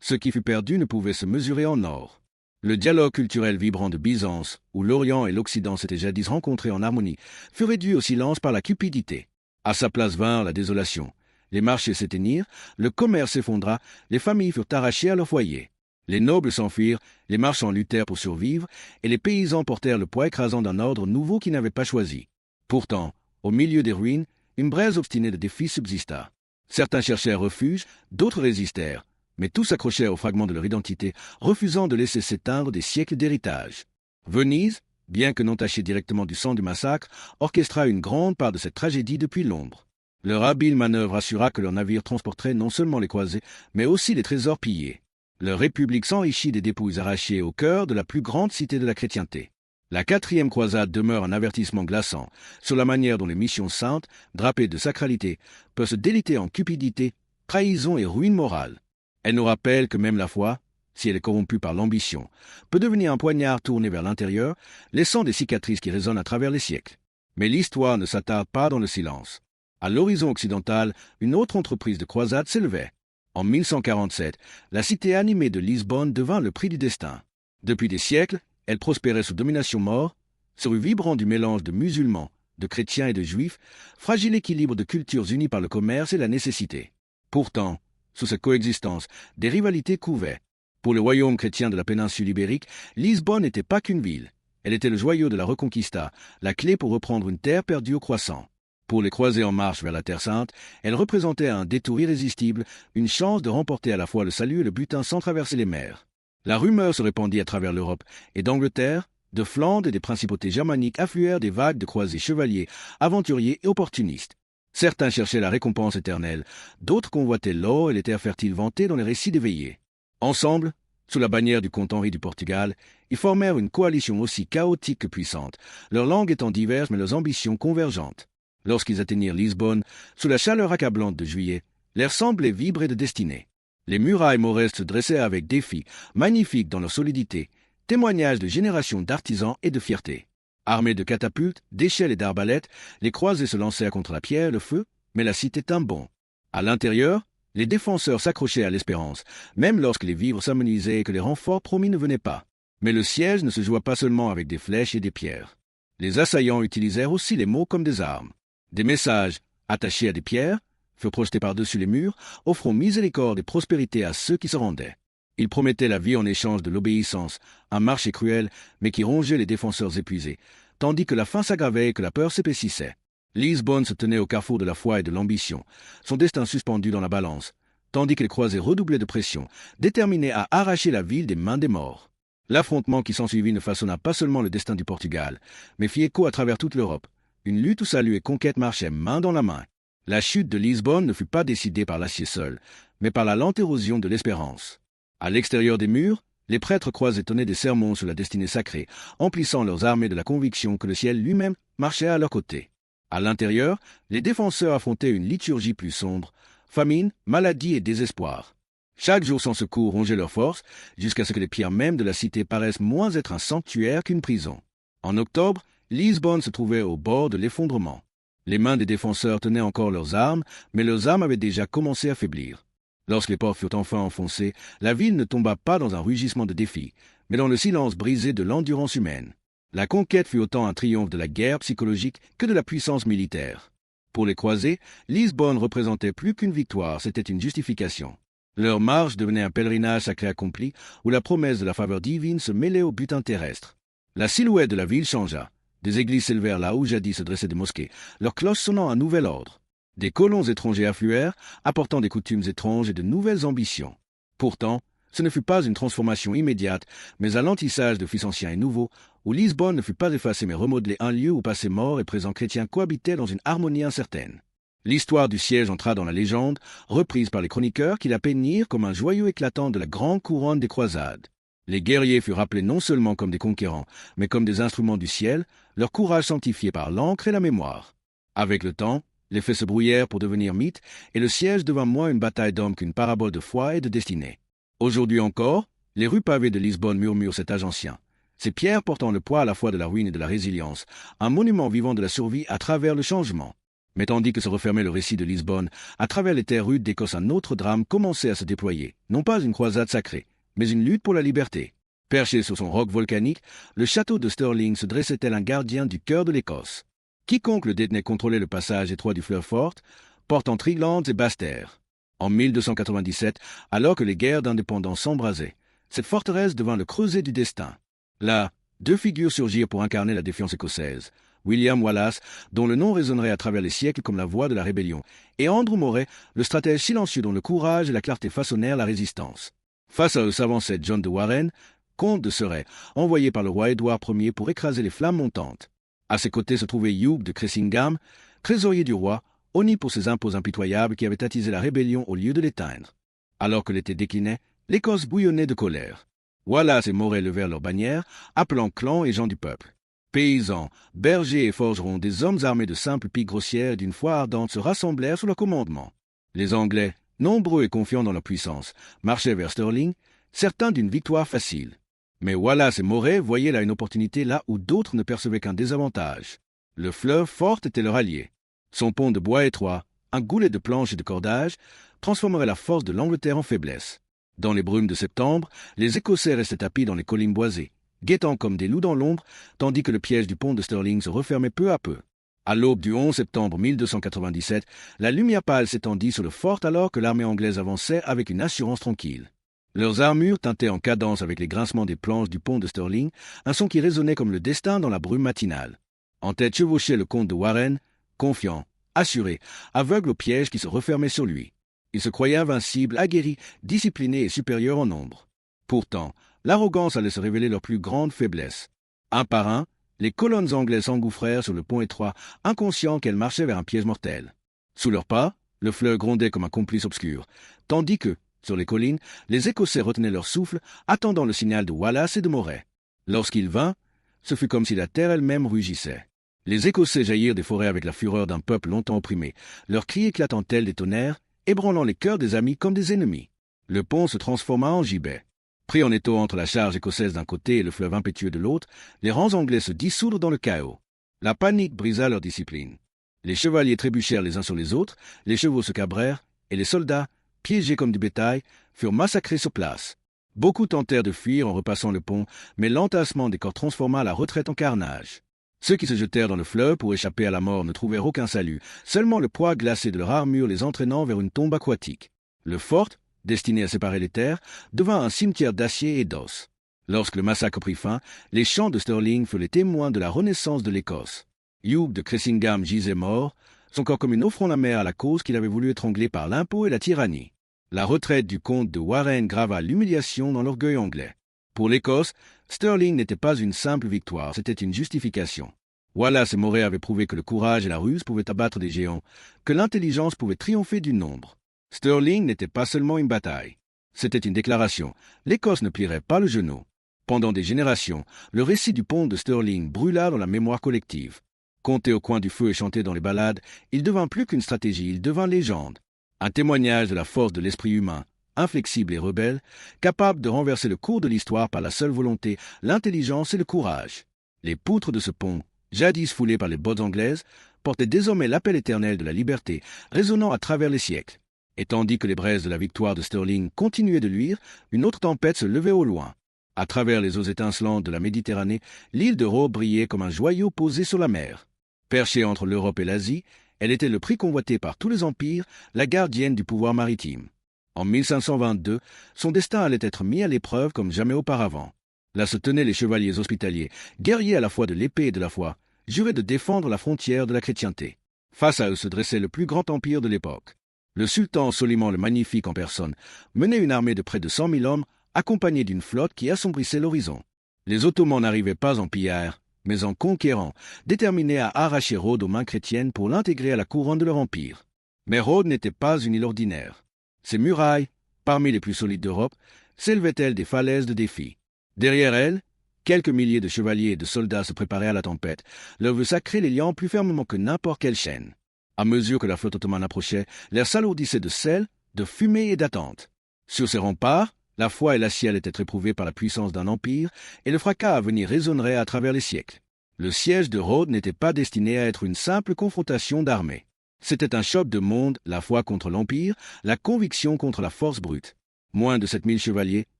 [SPEAKER 1] Ce qui fut perdu ne pouvait se mesurer en or. Le dialogue culturel vibrant de Byzance, où l'Orient et l'Occident s'étaient jadis rencontrés en harmonie, fut réduit au silence par la cupidité. À sa place vinrent la désolation. Les marchés s'éteignirent, le commerce s'effondra, les familles furent arrachées à leur foyer. Les nobles s'enfuirent, les marchands luttèrent pour survivre, et les paysans portèrent le poids écrasant d'un ordre nouveau qu'ils n'avaient pas choisi. Pourtant, au milieu des ruines, une braise obstinée de défi subsista. Certains cherchèrent refuge, d'autres résistèrent, mais tous s'accrochèrent aux fragments de leur identité, refusant de laisser s'éteindre des siècles d'héritage. Venise, bien que non tachée directement du sang du massacre, orchestra une grande part de cette tragédie depuis l'ombre. Leur habile manœuvre assura que leurs navires transporteraient non seulement les croisés, mais aussi les trésors pillés. Leur république s'enrichit des dépouilles arrachées au cœur de la plus grande cité de la chrétienté. La 4e croisade demeure un avertissement glaçant sur la manière dont les missions saintes, drapées de sacralité, peuvent se déliter en cupidité, trahison et ruine morale. Elle nous rappelle que même la foi, si elle est corrompue par l'ambition, peut devenir un poignard tourné vers l'intérieur, laissant des cicatrices qui résonnent à travers les siècles. Mais l'histoire ne s'attarde pas dans le silence. À l'horizon occidental, une autre entreprise de croisade s'élevait. En 1147, la cité animée de Lisbonne devint le prix du destin. Depuis des siècles, elle prospérait sous domination maure, ce rue vibrant du mélange de musulmans, de chrétiens et de juifs, fragile équilibre de cultures unies par le commerce et la nécessité. Pourtant, sous cette coexistence, des rivalités couvaient. Pour le royaume chrétien de la péninsule ibérique, Lisbonne n'était pas qu'une ville. Elle était le joyau de la Reconquista, la clé pour reprendre une terre perdue au croissant. Pour les croisés en marche vers la Terre Sainte, elle représentait un détour irrésistible, une chance de remporter à la fois le salut et le butin sans traverser les mers. La rumeur se répandit à travers l'Europe, et d'Angleterre, de Flandre et des principautés germaniques affluèrent des vagues de croisés chevaliers, aventuriers et opportunistes. Certains cherchaient la récompense éternelle, d'autres convoitaient l'or et les terres fertiles vantées dans les récits d'éveillés. Ensemble, Sous la bannière du comte Henri du Portugal, ils formèrent une coalition aussi chaotique que puissante, leurs langues étant diverses mais leurs ambitions convergentes. Lorsqu'ils atteignirent Lisbonne, sous la chaleur accablante de juillet, l'air semblait vibrer de destinée. Les murailles mauresques se dressaient avec défi, magnifiques dans leur solidité, témoignage de générations d'artisans et de fierté. Armés de catapultes, d'échelles et d'arbalètes, les croisés se lancèrent contre la pierre et le feu, mais la cité tint bon. À l'intérieur, les défenseurs s'accrochaient à l'espérance, même lorsque les vivres s'amenuisaient et que les renforts promis ne venaient pas. Mais le siège ne se joua pas seulement avec des flèches et des pierres. Les assaillants utilisèrent aussi les mots comme des armes. Des messages, attachés à des pierres, furent projetés par-dessus les murs, offrant miséricorde et prospérité à ceux qui se rendaient. Ils promettaient la vie en échange de l'obéissance, un marché cruel, mais qui rongeait les défenseurs épuisés, tandis que la faim s'aggravait et que la peur s'épaississait. Lisbonne se tenait au carrefour de la foi et de l'ambition, son destin suspendu dans la balance, tandis que les croisés redoublaient de pression, déterminés à arracher la ville des mains des morts. L'affrontement qui s'ensuivit ne façonna pas seulement le destin du Portugal, mais fit écho à travers toute l'Europe. Une lutte où salut et conquête marchaient main dans la main. La chute de Lisbonne ne fut pas décidée par l'acier seul, mais par la lente érosion de l'espérance. À l'extérieur des murs, les prêtres croisés tonnaient des sermons sur la destinée sacrée, emplissant leurs armées de la conviction que le ciel lui-même marchait à leur côté. À l'intérieur, les défenseurs affrontaient une liturgie plus sombre, famine, maladie et désespoir. Chaque jour sans secours rongeait leurs forces, jusqu'à ce que les pierres mêmes de la cité paraissent moins être un sanctuaire qu'une prison. En octobre, Lisbonne se trouvait au bord de l'effondrement. Les mains des défenseurs tenaient encore leurs armes, mais leurs armes avaient déjà commencé à faiblir. Lorsque les portes furent enfin enfoncées, la ville ne tomba pas dans un rugissement de défi, mais dans le silence brisé de l'endurance humaine. La conquête fut autant un triomphe de la guerre psychologique que de la puissance militaire. Pour les croisés, Lisbonne représentait plus qu'une victoire, c'était une justification. Leur marche devenait un pèlerinage sacré accompli, où la promesse de la faveur divine se mêlait au butin terrestre. La silhouette de la ville changea. Des églises s'élevèrent là où jadis se dressaient des mosquées, leurs cloches sonnant un nouvel ordre. Des colons étrangers affluèrent, apportant des coutumes étranges et de nouvelles ambitions. Pourtant, ce ne fut pas une transformation immédiate, mais un lentissage de fils anciens et nouveaux, où Lisbonne ne fut pas effacée mais remodelée, un lieu où passés morts et présents chrétiens cohabitaient dans une harmonie incertaine. L'histoire du siège entra dans la légende, reprise par les chroniqueurs qui la peignirent comme un joyau éclatant de la grande couronne des croisades. Les guerriers furent rappelés non seulement comme des conquérants, mais comme des instruments du ciel, leur courage sanctifié par l'encre et la mémoire. Avec le temps, les faits se brouillèrent pour devenir mythes, et le siège devint moins une bataille d'hommes qu'une parabole de foi et de destinée. Aujourd'hui encore, les rues pavées de Lisbonne murmurent cet âge ancien. Ces pierres portant le poids à la fois de la ruine et de la résilience, un monument vivant de la survie à travers le changement. Mais tandis que se refermait le récit de Lisbonne, à travers les terres rudes d'Écosse un autre drame commençait à se déployer, non pas une croisade sacrée, mais une lutte pour la liberté. Perché sur son roc volcanique, le château de Stirling se dressait tel un gardien du cœur de l'Écosse. Quiconque le détenait contrôlait le passage étroit du fleuve Forth, portant Triglands et Basse-Terre. En 1297, alors que les guerres d'indépendance s'embrasaient, cette forteresse devint le creuset du destin. Là, deux figures surgirent pour incarner la défiance écossaise. William Wallace, dont le nom résonnerait à travers les siècles comme la voix de la rébellion, et Andrew Moray, le stratège silencieux dont le courage et la clarté façonnèrent la résistance. Face à eux s'avançait John de Warenne, comte de Surrey, envoyé par le roi Édouard Ier pour écraser les flammes montantes. À ses côtés se trouvait Hugh de Cressingham, trésorier du roi, honni pour ses impôts impitoyables qui avaient attisé la rébellion au lieu de l'éteindre. Alors que l'été déclinait, l'Écosse bouillonnait de colère. Wallace et Moray levèrent leurs bannières, appelant clans et gens du peuple. Paysans, bergers et forgerons, des hommes armés de simples piques grossières et d'une foi ardente se rassemblèrent sous leur commandement. Les Anglais, nombreux et confiants dans leur puissance, marchaient vers Stirling, certains d'une victoire facile. Mais Wallace et Moray voyaient là une opportunité là où d'autres ne percevaient qu'un désavantage. Le fleuve Forth était leur allié. Son pont de bois étroit, un goulet de planches et de cordages, transformerait la force de l'Angleterre en faiblesse. Dans les brumes de septembre, les Écossais restaient tapis dans les collines boisées, guettant comme des loups dans l'ombre, tandis que le piège du pont de Stirling se refermait peu à peu. À l'aube du 11 septembre 1297, la lumière pâle s'étendit sur le fort alors que l'armée anglaise avançait avec une assurance tranquille. Leurs armures tintaient en cadence avec les grincements des planches du pont de Stirling, un son qui résonnait comme le destin dans la brume matinale. En tête chevauchait le comte de Warenne, confiant, assuré, aveugle au piège qui se refermait sur lui. Il se croyait invincible, aguerri, discipliné et supérieur en nombre. Pourtant, l'arrogance allait se révéler leur plus grande faiblesse. Un par un, les colonnes anglaises s'engouffrèrent sur le pont étroit, inconscients qu'elles marchaient vers un piège mortel. Sous leurs pas, le fleuve grondait comme un complice obscur, tandis que, Sur les collines, les Écossais retenaient leur souffle, attendant le signal de Wallace et de Moray. Lorsqu'il vint, ce fut comme si la terre elle-même rugissait. Les Écossais jaillirent des forêts avec la fureur d'un peuple longtemps opprimé, leurs cris éclatant tels des tonnerres, ébranlant les cœurs des amis comme des ennemis. Le pont se transforma en gibet. Pris en étau entre la charge écossaise d'un côté et le fleuve impétueux de l'autre, les rangs anglais se dissoudrent dans le chaos. La panique brisa leur discipline. Les chevaliers trébuchèrent les uns sur les autres, les chevaux se cabrèrent, et les soldats, piégés comme du bétail, furent massacrés sur place. Beaucoup tentèrent de fuir en repassant le pont, mais l'entassement des corps transforma la retraite en carnage. Ceux qui se jetèrent dans le fleuve pour échapper à la mort ne trouvèrent aucun salut, seulement le poids glacé de leur armure les entraînant vers une tombe aquatique. Le fort, destiné à séparer les terres, devint un cimetière d'acier et d'os. Lorsque le massacre prit fin, les champs de Stirling furent les témoins de la renaissance de l'Écosse. Hugh de Cressingham gisait mort, son corps comme une offrande amère à la cause qu'il avait voulu étrangler par l'impôt et la tyrannie. La retraite du comte de Warenne grava l'humiliation dans l'orgueil anglais. Pour l'Écosse, Stirling n'était pas une simple victoire, c'était une justification. Wallace et Moray avaient prouvé que le courage et la ruse pouvaient abattre des géants, que l'intelligence pouvait triompher du nombre. Stirling n'était pas seulement une bataille. C'était une déclaration. L'Écosse ne plierait pas le genou. Pendant des générations, le récit du pont de Stirling brûla dans la mémoire collective. Conté au coin du feu et chanté dans les ballades, il devint plus qu'une stratégie, il devint légende. Un témoignage de la force de l'esprit humain, inflexible et rebelle, capable de renverser le cours de l'histoire par la seule volonté, l'intelligence et le courage. Les poutres de ce pont, jadis foulées par les bottes anglaises, portaient désormais l'appel éternel de la liberté, résonnant à travers les siècles. Et tandis que les braises de la victoire de Stirling continuaient de luire, une autre tempête se levait au loin. À travers les eaux étincelantes de la Méditerranée, l'île de Rhodes brillait comme un joyau posé sur la mer. Perchée entre l'Europe et l'Asie, elle était le prix convoité par tous les empires, la gardienne du pouvoir maritime. En 1522, son destin allait être mis à l'épreuve comme jamais auparavant. Là se tenaient les chevaliers hospitaliers, guerriers à la fois de l'épée et de la foi, jurés de défendre la frontière de la chrétienté. Face à eux se dressait le plus grand empire de l'époque. Le sultan Soliman le Magnifique en personne menait une armée de près de 100 000 hommes, accompagnée d'une flotte qui assombrissait l'horizon. Les Ottomans n'arrivaient pas en pillards, mais en conquérants, déterminés à arracher Rhodes aux mains chrétiennes pour l'intégrer à la couronne de leur empire. Mais Rhodes n'était pas une île ordinaire. Ses murailles, parmi les plus solides d'Europe, s'élevaient-elles des falaises de défi. Derrière elles, quelques milliers de chevaliers et de soldats se préparaient à la tempête, leur vœu sacré les liant plus fermement que n'importe quelle chaîne. À mesure que la flotte ottomane approchait, l'air s'alourdissait de sel, de fumée et d'attente. Sur ces remparts, la foi et la ciel étaient éprouvées par la puissance d'un empire, et le fracas à venir résonnerait à travers les siècles. Le siège de Rhodes n'était pas destiné à être une simple confrontation d'armées. C'était un choc de monde, la foi contre l'empire, la conviction contre la force brute. Moins de 7 000 chevaliers,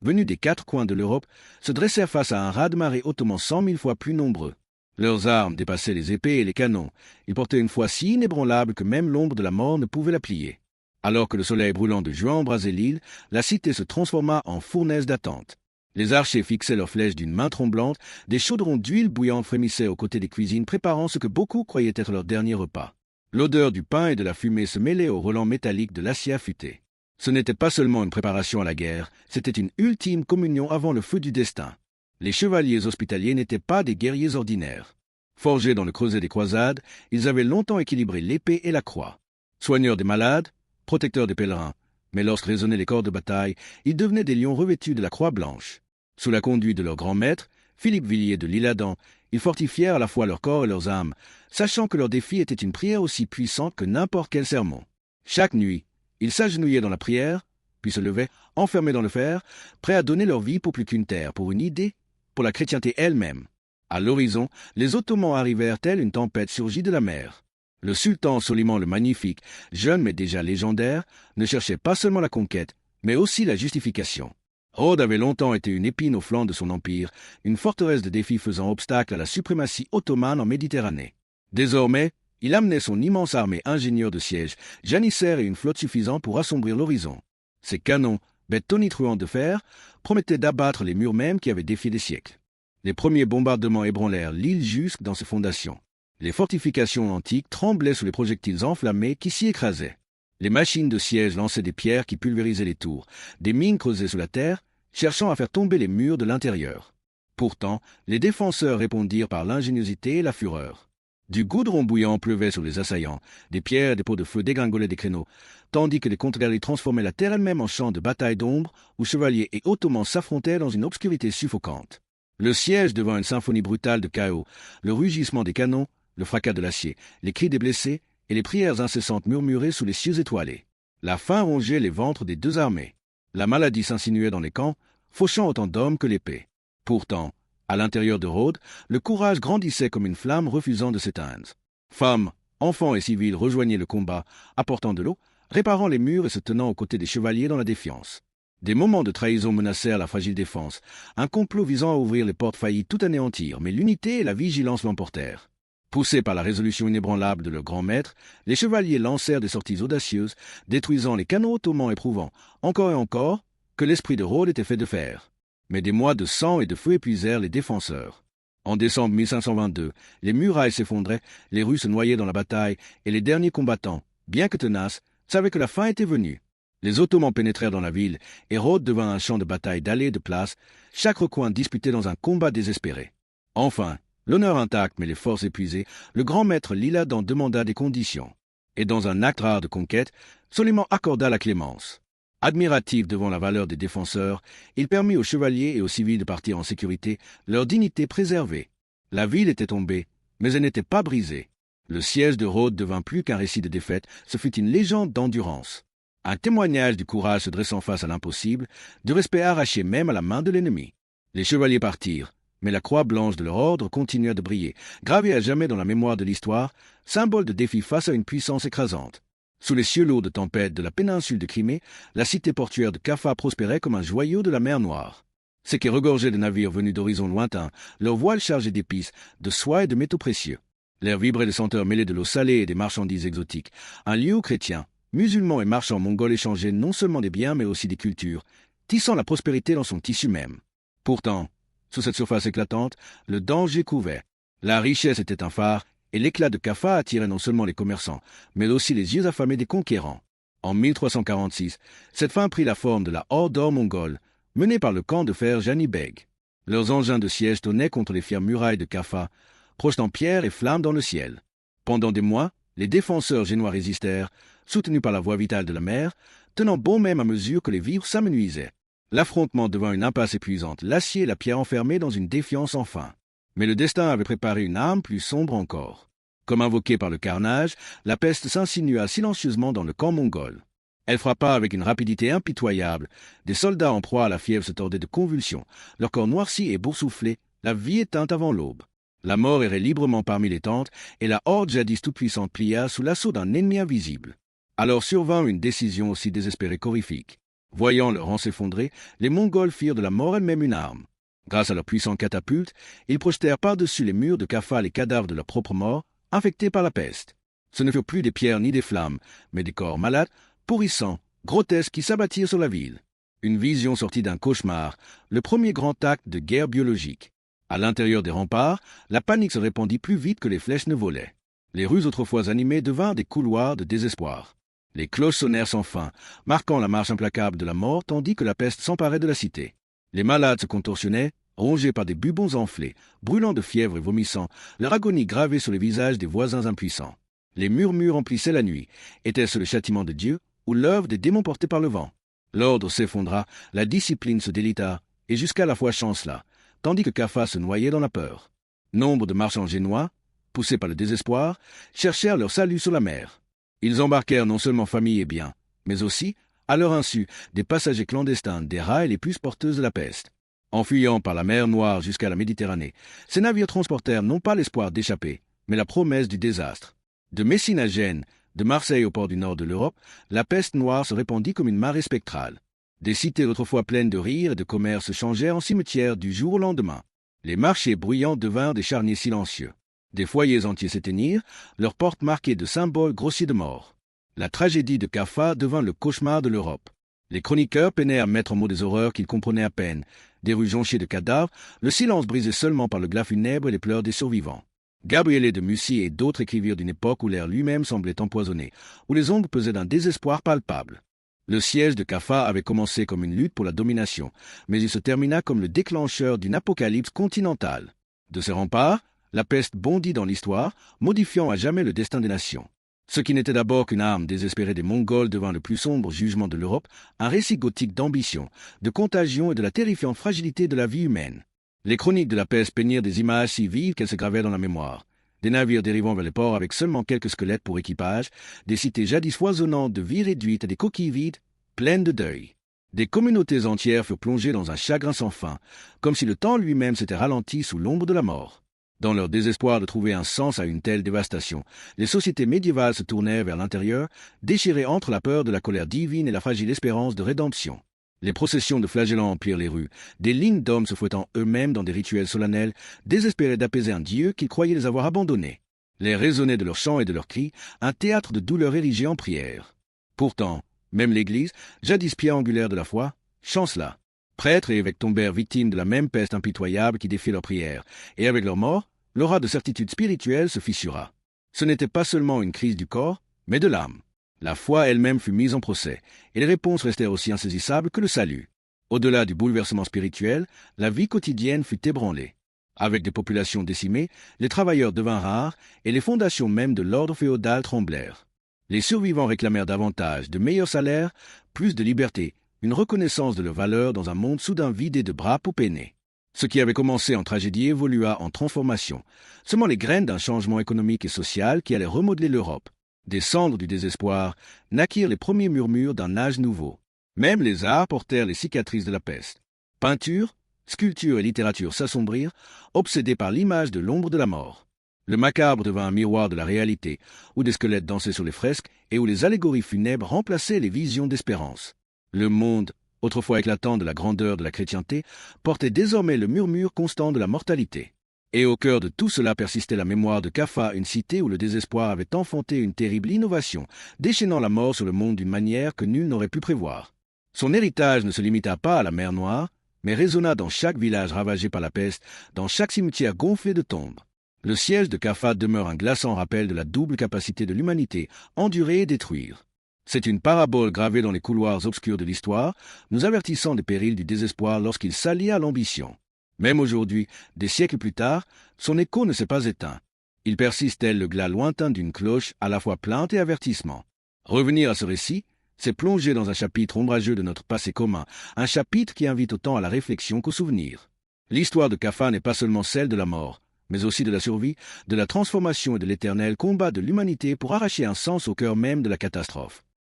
[SPEAKER 1] venus des 4 coins de l'Europe, se dressèrent face à un raz-de-marée ottoman 100 000 fois plus nombreux. Leurs armes dépassaient les épées et les canons. Ils portaient une foi si inébranlable que même l'ombre de la mort ne pouvait la plier. Alors que le soleil brûlant de juin embrasait l'île, la cité se transforma en fournaise d'attente. Les archers fixaient leurs flèches d'une main tremblante, des chaudrons d'huile bouillante frémissaient aux côtés des cuisines, préparant ce que beaucoup croyaient être leur dernier repas. L'odeur du pain et de la fumée se mêlait au relent métallique de l'acier affûté. Ce n'était pas seulement une préparation à la guerre, c'était une ultime communion avant le feu du destin. Les chevaliers hospitaliers n'étaient pas des guerriers ordinaires. Forgés dans le creuset des croisades, ils avaient longtemps équilibré l'épée et la croix. Soigneurs des malades, protecteurs des pèlerins, mais lorsque résonnaient les corps de bataille, ils devenaient des lions revêtus de la croix blanche. Sous la conduite de leur grand maître, Philippe Villiers de l'Isle-Adam, ils fortifièrent à la fois leur corps et leurs âmes, sachant que leur défi était une prière aussi puissante que n'importe quel sermon. Chaque nuit, ils s'agenouillaient dans la prière, puis se levaient, enfermés dans le fer, prêts à donner leur vie pour plus qu'une terre, pour une idée, pour la chrétienté elle-même. À l'horizon, les Ottomans arrivèrent telle une tempête surgie de la mer. Le sultan Soliman le Magnifique, jeune mais déjà légendaire, ne cherchait pas seulement la conquête, mais aussi la justification. Rhodes avait longtemps été une épine au flanc de son empire, une forteresse de défis faisant obstacle à la suprématie ottomane en Méditerranée. Désormais, il amenait son immense armée ingénieurs de siège, janissaires et une flotte suffisante pour assombrir l'horizon. Ses canons, bêtes tonitruantes de fer, promettaient d'abattre les murs mêmes qui avaient défié des siècles. Les premiers bombardements ébranlèrent l'île jusque dans ses fondations. Les fortifications antiques tremblaient sous les projectiles enflammés qui s'y écrasaient. Les machines de siège lançaient des pierres qui pulvérisaient les tours, des mines creusées sous la terre, cherchant à faire tomber les murs de l'intérieur. Pourtant, les défenseurs répondirent par l'ingéniosité et la fureur. Du goudron bouillant pleuvait sur les assaillants, des pierres et des pots de feu dégringolaient des créneaux, tandis que les contre-guerriers transformaient la terre elle-même en champ de bataille d'ombre où chevaliers et ottomans s'affrontaient dans une obscurité suffocante. Le siège devint une symphonie brutale de chaos, le rugissement des canons, le fracas de l'acier, les cris des blessés et les prières incessantes murmurées sous les cieux étoilés. La faim rongeait les ventres des deux armées. La maladie s'insinuait dans les camps, fauchant autant d'hommes que l'épée. Pourtant, à l'intérieur de Rhodes, le courage grandissait comme une flamme refusant de s'éteindre. Femmes, enfants et civils rejoignaient le combat, apportant de l'eau, réparant les murs et se tenant aux côtés des chevaliers dans la défiance. Des moments de trahison menacèrent la fragile défense, un complot visant à ouvrir les portes faillit tout anéantir, mais l'unité et la vigilance l'emportèrent. Poussés par la résolution inébranlable de leur grand maître, les chevaliers lancèrent des sorties audacieuses, détruisant les canons ottomans et prouvant, encore et encore, que l'esprit de Rhodes était fait de fer. Mais des mois de sang et de feu épuisèrent les défenseurs. En décembre 1522, les murailles s'effondraient, les rues se noyaient dans la bataille, et les derniers combattants, bien que tenaces, savaient que la fin était venue. Les Ottomans pénétrèrent dans la ville, et Rhodes devint un champ de bataille d'allées et de places, chaque recoin disputé dans un combat désespéré. Enfin, l'honneur intact mais les forces épuisées, le grand maître l'Isle-Adam demanda des conditions. Et dans un acte rare de conquête, Soliman accorda la clémence. Admiratif devant la valeur des défenseurs, il permit aux chevaliers et aux civils de partir en sécurité, leur dignité préservée. La ville était tombée, mais elle n'était pas brisée. Le siège de Rhodes devint plus qu'un récit de défaite, ce fut une légende d'endurance. Un témoignage du courage se dressant face à l'impossible, du respect arraché même à la main de l'ennemi. Les chevaliers partirent, mais la croix blanche de leur ordre continua de briller, gravée à jamais dans la mémoire de l'histoire, symbole de défi face à une puissance écrasante. Sous les cieux lourds de tempête de la péninsule de Crimée, la cité portuaire de Caffa prospérait comme un joyau de la mer Noire. Ce qui regorgeait de navires venus d'horizons lointains, leurs voiles chargées d'épices, de soie et de métaux précieux. L'air vibrait de senteurs mêlées de l'eau salée et des marchandises exotiques. Un lieu où chrétiens, musulmans et marchands mongols échangeaient non seulement des biens mais aussi des cultures, tissant la prospérité dans son tissu même. Pourtant, sous cette surface éclatante, le danger couvait. La richesse était un phare, et l'éclat de Caffa attirait non seulement les commerçants, mais aussi les yeux affamés des conquérants. En 1346, cette fin prit la forme de la Horde d'or mongole, menée par le camp de fer Jani Beg. Leurs engins de siège tonnaient contre les fières murailles de Caffa, projetant pierres et flammes dans le ciel. Pendant des mois, les défenseurs génois résistèrent, soutenus par la voie vitale de la mer, tenant bon même à mesure que les vivres s'amenuisaient. L'affrontement devint une impasse épuisante, l'acier et la pierre enfermés dans une défiance sans fin. Mais le destin avait préparé une arme plus sombre encore. Comme invoquée par le carnage, la peste s'insinua silencieusement dans le camp mongol. Elle frappa avec une rapidité impitoyable. Des soldats en proie à la fièvre se tordaient de convulsions, leur corps noirci et boursouflé, la vie éteinte avant l'aube. La mort errait librement parmi les tentes, et la horde jadis toute-puissante plia sous l'assaut d'un ennemi invisible. Alors survint une décision aussi désespérée qu'horrifique. Voyant leur rang s'effondrer, les Mongols firent de la mort elle-même une arme. Grâce à leurs puissants catapultes, ils projetèrent par-dessus les murs de Caffa les cadavres de leurs propres morts, infectés par la peste. Ce ne furent plus des pierres ni des flammes, mais des corps malades, pourrissants, grotesques qui s'abattirent sur la ville. Une vision sortie d'un cauchemar, le premier grand acte de guerre biologique. À l'intérieur des remparts, la panique se répandit plus vite que les flèches ne volaient. Les rues autrefois animées devinrent des couloirs de désespoir. Les cloches sonnèrent sans fin, marquant la marche implacable de la mort tandis que la peste s'emparait de la cité. Les malades se contorsionnaient, rongés par des bubons enflés, brûlant de fièvre et vomissant, leur agonie gravée sur les visages des voisins impuissants. Les murmures emplissaient la nuit. Était-ce le châtiment de Dieu ou l'œuvre des démons portés par le vent? L'ordre s'effondra, la discipline se délita, et jusqu'à la fois chancela, tandis que Caffa se noyait dans la peur. Nombre de marchands génois, poussés par le désespoir, cherchèrent leur salut sur la mer. Ils embarquèrent non seulement familles et biens, mais aussi, à leur insu, des passagers clandestins des rails les plus porteuses de la peste. En fuyant par la mer Noire jusqu'à la Méditerranée, ces navires transportèrent non pas l'espoir d'échapper, mais la promesse du désastre. De Messine à Gênes, de Marseille au port du nord de l'Europe, la peste noire se répandit comme une marée spectrale. Des cités autrefois pleines de rires et de commerce se changèrent en cimetières du jour au lendemain. Les marchés bruyants devinrent des charniers silencieux. Des foyers entiers s'éteignirent, leurs portes marquées de symboles grossiers de mort. La tragédie de Caffa devint le cauchemar de l'Europe. Les chroniqueurs peinaient à mettre en mots des horreurs qu'ils comprenaient à peine. Des rues jonchées de cadavres, le silence brisé seulement par le glas funèbre et les pleurs des survivants. Gabriele de Mussy et d'autres écrivirent d'une époque où l'air lui-même semblait empoisonné, où les ombres pesaient d'un désespoir palpable. Le siège de Caffa avait commencé comme une lutte pour la domination, mais il se termina comme le déclencheur d'une apocalypse continentale. De ses remparts, La peste bondit dans l'histoire, modifiant à jamais le destin des nations. Ce qui n'était d'abord qu'une arme désespérée des Mongols devint le plus sombre jugement de l'Europe, un récit gothique d'ambition, de contagion et de la terrifiante fragilité de la vie humaine. Les chroniques de la peste peignirent des images si vives qu'elles se gravaient dans la mémoire. Des navires dérivant vers les ports avec seulement quelques squelettes pour équipage, des cités jadis foisonnantes de vies réduites à des coquilles vides, pleines de deuil. Des communautés entières furent plongées dans un chagrin sans fin, comme si le temps lui-même s'était ralenti sous l'ombre de la mort. Dans leur désespoir de trouver un sens à une telle dévastation, les sociétés médiévales se tournèrent vers l'intérieur, déchirées entre la peur de la colère divine et la fragile espérance de rédemption. Les processions de flagellants emplirent les rues, des lignes d'hommes se fouettant eux-mêmes dans des rituels solennels, désespérés d'apaiser un Dieu qu'ils croyaient les avoir abandonnés. L'air résonnait de leurs chants et de leurs cris, un théâtre de douleur érigé en prière. Pourtant, même l'Église, jadis pierre angulaire de la foi, chancela. Prêtres et évêques tombèrent victimes de la même peste impitoyable qui défiait leurs prières, et avec leur mort, l'aura de certitude spirituelle se fissura. Ce n'était pas seulement une crise du corps, mais de l'âme. La foi elle-même fut mise en procès, et les réponses restèrent aussi insaisissables que le salut. Au-delà du bouleversement spirituel, la vie quotidienne fut ébranlée. Avec des populations décimées, les travailleurs devinrent rares, et les fondations même de l'ordre féodal tremblèrent. Les survivants réclamèrent davantage, de meilleurs salaires, plus de liberté, une reconnaissance de leur valeur dans un monde soudain vidé de bras pour peiner. Ce qui avait commencé en tragédie évolua en transformation, semant les graines d'un changement économique et social qui allait remodeler l'Europe. Des cendres du désespoir naquirent les premiers murmures d'un âge nouveau. Même les arts portèrent les cicatrices de la peste. Peinture, sculpture et littérature s'assombrirent, obsédés par l'image de l'ombre de la mort. Le macabre devint un miroir de la réalité, où des squelettes dansaient sur les fresques et où les allégories funèbres remplaçaient les visions d'espérance. Le monde, autrefois éclatant de la grandeur de la chrétienté, portait désormais le murmure constant de la mortalité. Et au cœur de tout cela persistait la mémoire de Kaffa, une cité où le désespoir avait enfanté une terrible innovation, déchaînant la mort sur le monde d'une manière que nul n'aurait pu prévoir. Son héritage ne se limita pas à la mer Noire, mais résonna dans chaque village ravagé par la peste, dans chaque cimetière gonflé de tombes. Le siège de Kaffa demeure un glaçant rappel de la double capacité de l'humanité, endurer et détruire. C'est une parabole gravée dans les couloirs obscurs de l'histoire, nous avertissant des périls du désespoir lorsqu'il s'allie à l'ambition. Même aujourd'hui, des siècles plus tard, son écho ne s'est pas éteint. Il persiste tel le glas lointain d'une cloche, à la fois plainte et avertissement. Revenir à ce récit, c'est plonger dans un chapitre ombrageux de notre passé commun, un chapitre qui invite autant à la réflexion qu'au souvenir. L'histoire de Kaffa n'est pas seulement celle de la mort, mais aussi de la survie, de la transformation et de l'éternel combat de l'humanité pour arracher un sens au cœur même de la catastrophe.